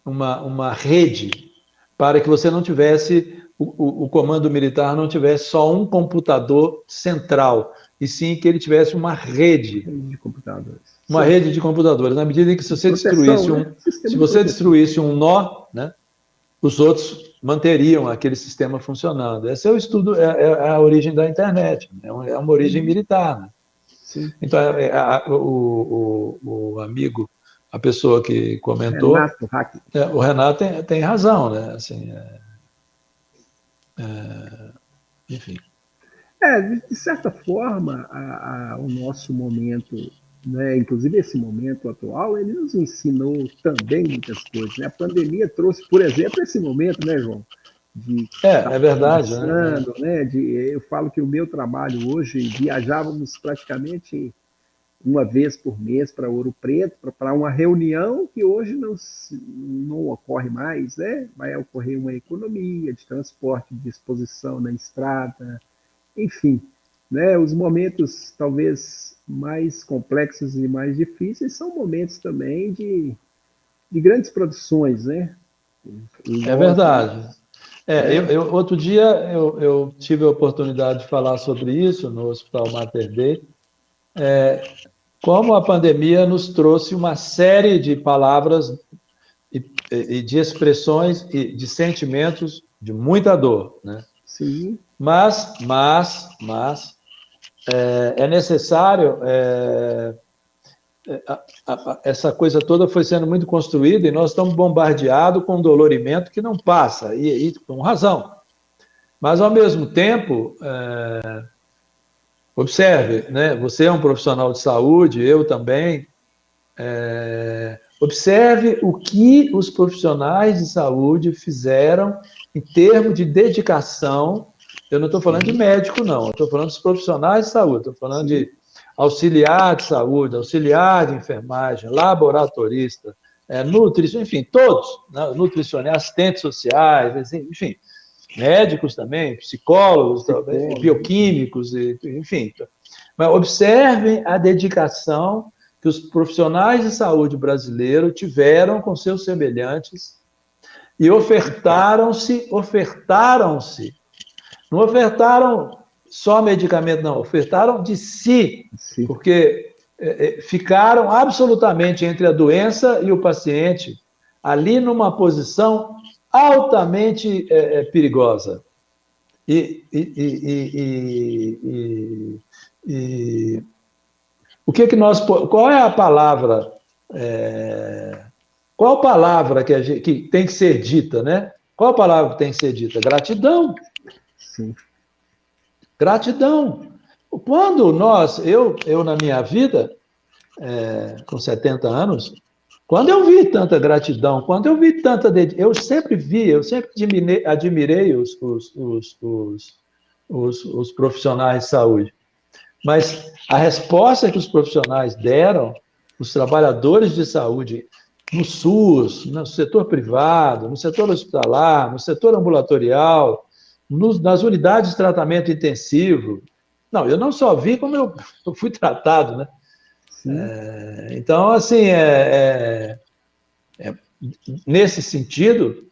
uma rede para que você não tivesse, o comando militar não tivesse só um computador central, e sim que ele tivesse uma rede de computadores. Uma rede de computadores. Na medida em que se você destruísse um nó, né, os outros manteriam aquele sistema funcionando. Esse é o estudo, é a origem da internet, é uma origem militar. Né? Sim. Então, o amigo, a pessoa que comentou, o Renato tem razão, né? Assim, enfim. De certa forma, o nosso momento, né, inclusive esse momento atual, ele nos ensinou também muitas coisas. Né? A pandemia trouxe, por exemplo, esse momento, né, João? É verdade. Né? Eu falo que o meu trabalho hoje, viajávamos praticamente uma vez por mês para Ouro Preto, para uma reunião que hoje não ocorre mais, né? Vai ocorrer uma economia de transporte, de exposição na estrada, enfim, né? Os momentos talvez mais complexos e mais difíceis são momentos também de grandes produções, né? É verdade. Outro dia eu tive a oportunidade de falar sobre isso no Hospital Mater Dei, como a pandemia nos trouxe uma série de palavras e de expressões e de sentimentos de muita dor, né? Sim. Mas é necessário, essa coisa toda foi sendo muito construída e nós estamos bombardeados com um dolorimento que não passa, e com razão. Mas, ao mesmo tempo, observe, né? Você é um profissional de saúde, eu também. Observe o que os profissionais de saúde fizeram em termos de dedicação Eu não estou falando de médico, não. Eu estou falando dos profissionais de saúde. Estou falando de auxiliar de saúde, auxiliar de enfermagem, laboratorista, nutricionista, enfim, todos, né? Nutricionistas, assistentes sociais, assim, enfim, médicos também, psicólogos, também, bioquímicos, enfim. Mas observem a dedicação que os profissionais de saúde brasileiros tiveram com seus semelhantes e ofertaram-se. Não ofertaram só medicamento, não, ofertaram de si, porque ficaram absolutamente entre a doença e o paciente, ali numa posição altamente perigosa. O que nós... Qual é a palavra... qual a palavra que tem que ser dita, né? Qual a palavra que tem que ser dita? Gratidão. Sim. Gratidão. Quando eu na minha vida, com 70 anos, quando eu vi tanta gratidão, quando eu vi tanta dedicação, eu sempre admirei os profissionais de saúde. Mas a resposta que os profissionais deram, os trabalhadores de saúde, no SUS, no setor privado, no setor hospitalar, no setor ambulatorial, nas unidades de tratamento intensivo. Não, eu não só vi, como eu fui tratado, né? Então, assim, nesse sentido,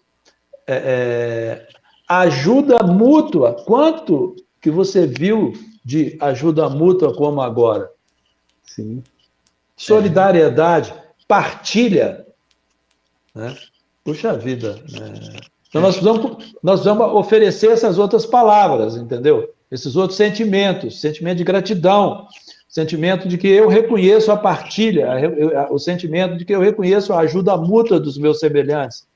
ajuda mútua, quanto que você viu de ajuda mútua como agora? Sim. Solidariedade, partilha, né? Puxa vida, Então, nós precisamos oferecer essas outras palavras, entendeu? Esses outros sentimentos, sentimento de gratidão, sentimento de que eu reconheço a partilha, o sentimento de que eu reconheço a ajuda mútua dos meus semelhantes.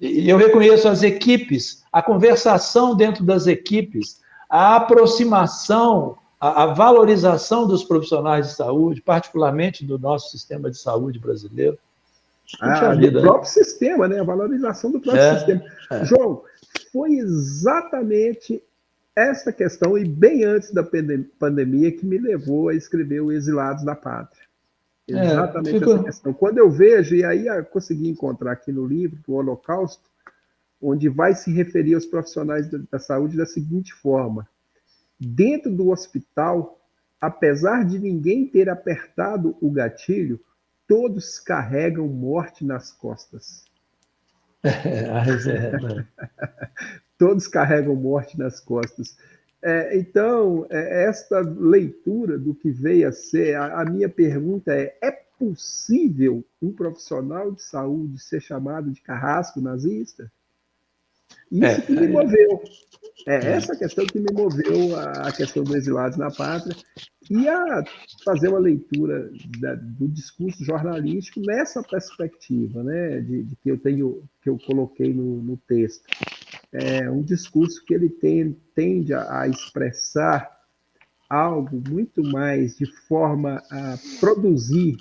E eu reconheço as equipes, a conversação dentro das equipes, a aproximação, a valorização dos profissionais de saúde, particularmente do nosso sistema de saúde brasileiro. Do próprio sistema, né? A valorização do próprio sistema. João, foi exatamente essa questão, e bem antes da pandemia, que me levou a escrever o Exilados da Pátria. Exatamente essa questão. Quando eu vejo, e aí eu consegui encontrar aqui no livro, o Holocausto, onde vai se referir aos profissionais da saúde da seguinte forma: dentro do hospital, apesar de ninguém ter apertado o gatilho, todos carregam morte nas costas. Todos carregam morte nas costas. Então, esta leitura do que veio a ser, a minha pergunta é possível um profissional de saúde ser chamado de carrasco nazista? Isso que me moveu. Essa questão que me moveu a questão do Exilados na Pátria e a fazer uma leitura do discurso jornalístico nessa perspectiva, né, de que eu coloquei no texto. Um discurso que ele tende a expressar algo muito mais de forma a produzir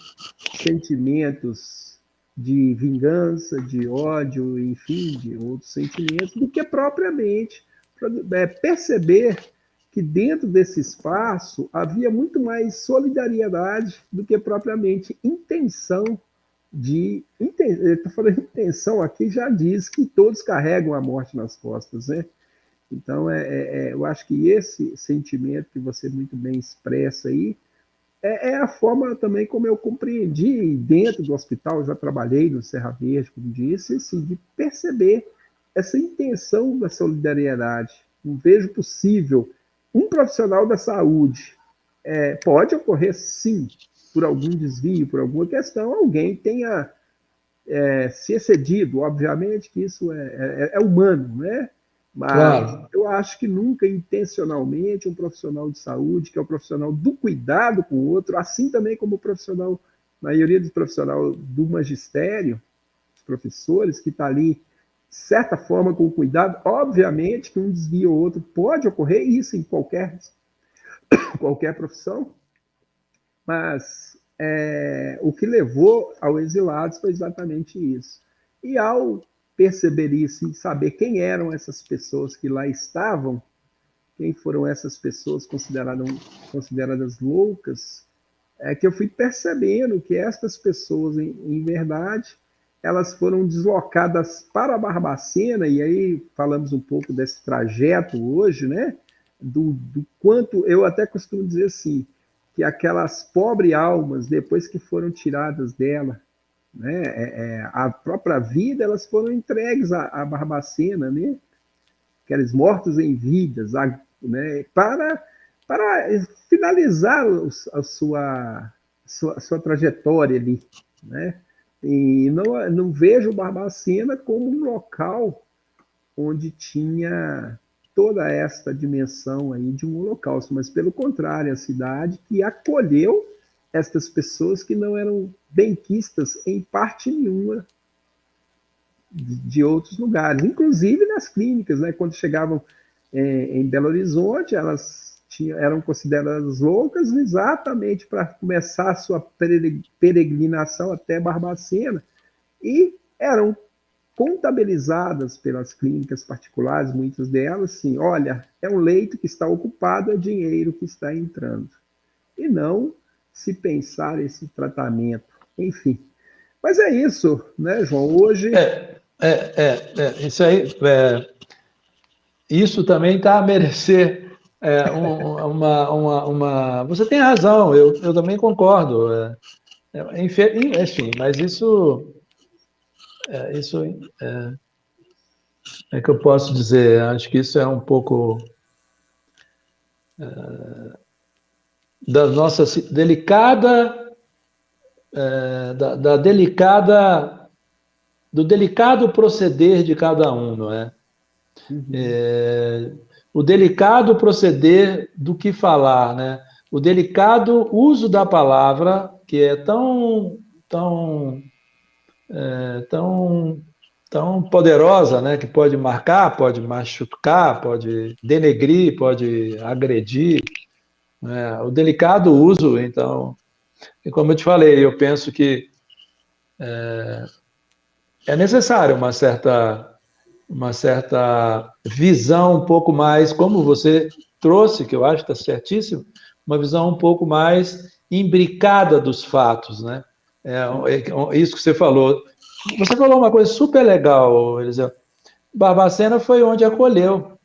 sentimentos de vingança, de ódio, enfim, de outros sentimentos, do que propriamente perceber que dentro desse espaço havia muito mais solidariedade do que propriamente intenção de... Estou falando intenção aqui, já diz que todos carregam a morte nas costas, né? Então, eu acho que esse sentimento que você muito bem expressa aí é a forma também como eu compreendi dentro do hospital, já trabalhei no Serra Verde, como disse, assim, de perceber essa intenção da solidariedade. Não vejo possível um profissional da saúde. Pode ocorrer, sim, por algum desvio, por alguma questão, alguém tenha se excedido, obviamente que isso é humano, né? Mas claro, eu acho que nunca intencionalmente um profissional de saúde, que é o profissional do cuidado com o outro, assim também como o profissional, a maioria dos profissionais do magistério, os professores, que está ali, de certa forma, com cuidado, obviamente que um desvio ou outro pode ocorrer, isso em qualquer profissão, mas o que levou ao Exilados foi exatamente isso. E ao perceber isso e saber quem eram essas pessoas que lá estavam, quem foram essas pessoas consideradas loucas, é que eu fui percebendo que estas pessoas, em verdade, elas foram deslocadas para Barbacena, e aí falamos um pouco desse trajeto hoje, né? Do quanto, eu até costumo dizer assim, que aquelas pobres almas, depois que foram tiradas dela, né, a própria vida, elas foram entregues à Barbacena, né? Aqueles mortos em vidas, né, para finalizar a sua trajetória ali, né? E não vejo Barbacena como um local onde tinha toda esta dimensão aí de um holocausto, mas pelo contrário, a cidade que acolheu estas pessoas que não eram benquistas em parte nenhuma de outros lugares, inclusive nas clínicas, né? Quando chegavam em Belo Horizonte, elas eram consideradas loucas exatamente para começar a sua peregrinação até Barbacena, e eram contabilizadas pelas clínicas particulares, muitas delas, sim, olha, é um leito que está ocupado, é dinheiro que está entrando. E não se pensar esse tratamento, enfim. Mas é isso, né, João? Hoje... Isso aí, isso também está a merecer uma... Você tem razão, eu também concordo. Enfim, mas isso é que eu posso dizer, acho que isso é um pouco da nossa delicada, do delicado proceder de cada um, não é? O delicado proceder do que falar, né? O delicado uso da palavra, que é tão poderosa, né? Que pode marcar, pode machucar, pode denegrir, pode agredir, né? O delicado uso, então, e como eu te falei, eu penso que é necessário uma certa visão um pouco mais, como você trouxe, que eu acho que está certíssimo, uma visão um pouco mais imbricada dos fatos, né? Isso que você falou. Você falou uma coisa super legal, Eliseu. Barbacena foi onde acolheu.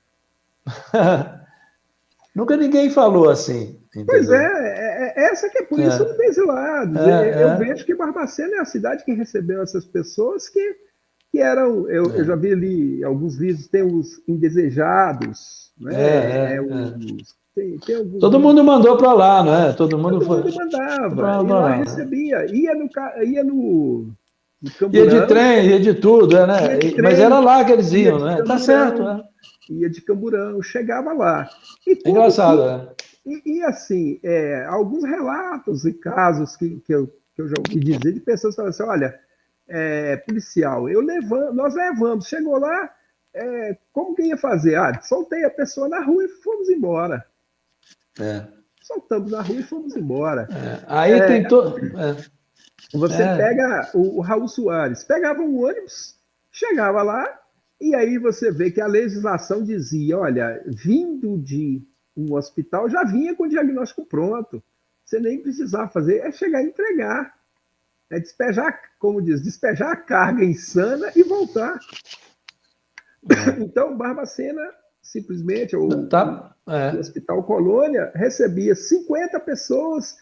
Nunca ninguém falou assim, entendeu? Pois essa que é por isso não tem exilados. Eu vejo que Barbacena é a cidade que recebeu essas pessoas que eram, eu já vi ali alguns livros, tem os indesejados, né? Tem alguns todo livros. mundo mandou para lá, né? Todo mundo mandava, e lá recebia, ia no Camburão. Ia de trem, ia de tudo, né? Mas era lá que eles iam, né? Tá certo, né? Ia de Camburão, chegava lá. E engraçado, né? E assim, alguns relatos e casos que eu já ouvi dizer de pessoas que falam assim, olha, policial, nós levamos, chegou lá, como que ia fazer? Soltei a pessoa na rua e fomos embora. Soltamos na rua e fomos embora. Aí tem todo... Você pega o Raul Soares, pegava um ônibus, chegava lá, e aí você vê que a legislação dizia, olha, vindo de um hospital, já vinha com o diagnóstico pronto. Você nem precisava fazer, é chegar e entregar. É despejar, como diz, despejar a carga insana e voltar. Então, Barbacena, simplesmente, o Hospital Colônia, recebia 50 pessoas,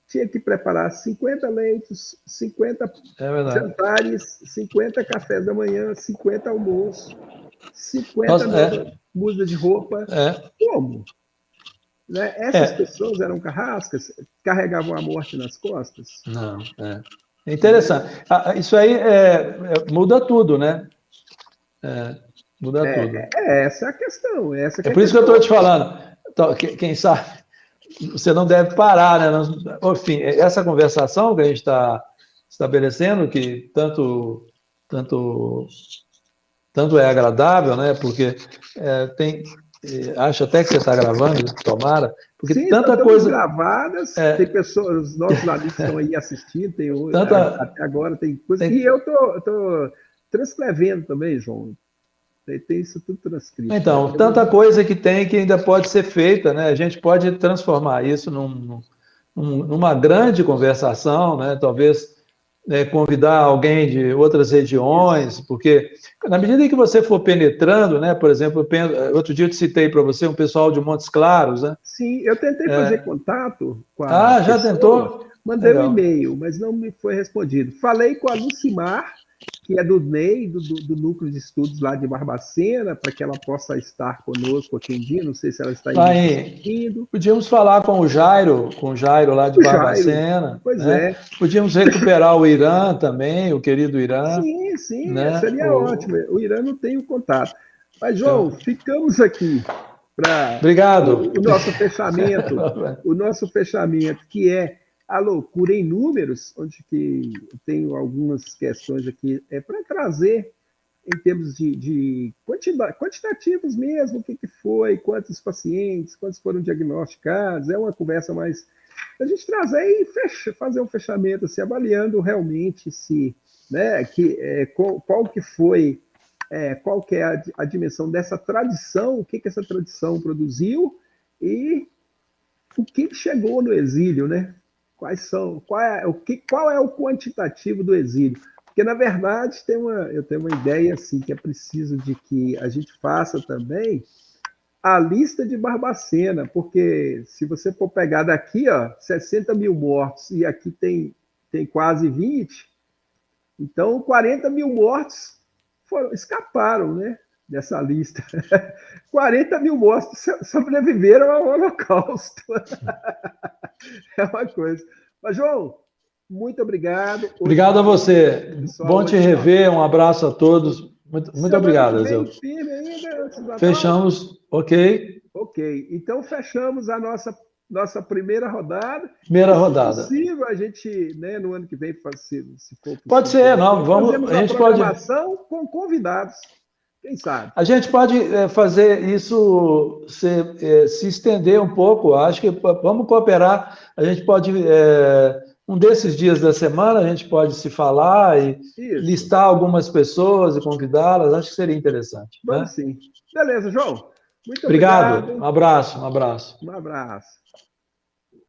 tinha que preparar 50 leitos, 50 jantares, 50 cafés da manhã, 50 almoços, 50 mudas de roupa. Como? Né? Essas pessoas eram carrascas, carregavam a morte nas costas? Não, é interessante. Isso aí muda tudo, né? Muda tudo. Essa é a questão. É por isso que eu estou te falando. Então, quem sabe, você não deve parar, né? Enfim, essa conversação que a gente está estabelecendo, que tanto é agradável, né? Porque acho até que você está gravando, tomara, porque sim, tanta coisa gravadas, tem pessoas, os nossos amigos estão aí assistindo, até agora tem coisa, e eu tô transcrevendo também, João. Tem isso tudo transcrito. Então, tanta coisa que tem que ainda pode ser feita, né? A gente pode transformar isso numa grande conversação, né? Talvez convidar alguém de outras regiões, porque na medida em que você for penetrando, né? Por exemplo, outro dia eu te citei para você um pessoal de Montes Claros, né? Sim, eu tentei fazer contato com a já pessoa, tentou? mandei Legal. um e-mail, mas não me foi respondido. Falei com a Lucimar, que é do NEI, do Núcleo de Estudos lá de Barbacena, para que ela possa estar conosco aqui um dia, não sei se ela está assistindo. Podíamos falar com o Jairo lá de Barbacena. Pois né? Podíamos recuperar o Irã também, o querido Irã. Sim, né? Seria ótimo. O Irã não tem o contato. Mas, João, ficamos aqui para Obrigado. O nosso fechamento, que é a loucura em números, onde que eu tenho algumas questões aqui para trazer em termos de quantitativos mesmo, o que foi, quantos pacientes, quantos foram diagnosticados, é uma conversa mais... A gente trazer e fazer um fechamento, assim, avaliando realmente se, né, qual que foi, qual que é a dimensão dessa tradição, o que essa tradição produziu e o que chegou no exílio, né? Qual é o quantitativo do exílio? Porque, na verdade, eu tenho uma ideia assim, que é preciso de que a gente faça também a lista de Barbacena, porque se você for pegar daqui, 60 mil mortos, e aqui tem quase 20, então 40 mil mortos escaparam, né, dessa lista. 40 mil mortos sobreviveram ao Holocausto. É uma coisa. Mas, João, muito obrigado. Obrigado a você. Bom te rever. Um abraço a todos. Muito obrigado, Zé. Fechamos. Ok. Então, fechamos a nossa primeira rodada. Primeira rodada. Se possível, a gente, né, no ano que vem, se for possível, pode ser, não. Vamos. A gente programação com convidados. Quem sabe? A gente pode fazer isso se estender um pouco. Acho que vamos cooperar. A gente pode, um desses dias da semana, a gente pode se falar e listar algumas pessoas e convidá-las. Acho que seria interessante. Vamos sim. Beleza, João. Muito obrigado. obrigado. Um abraço. Um abraço.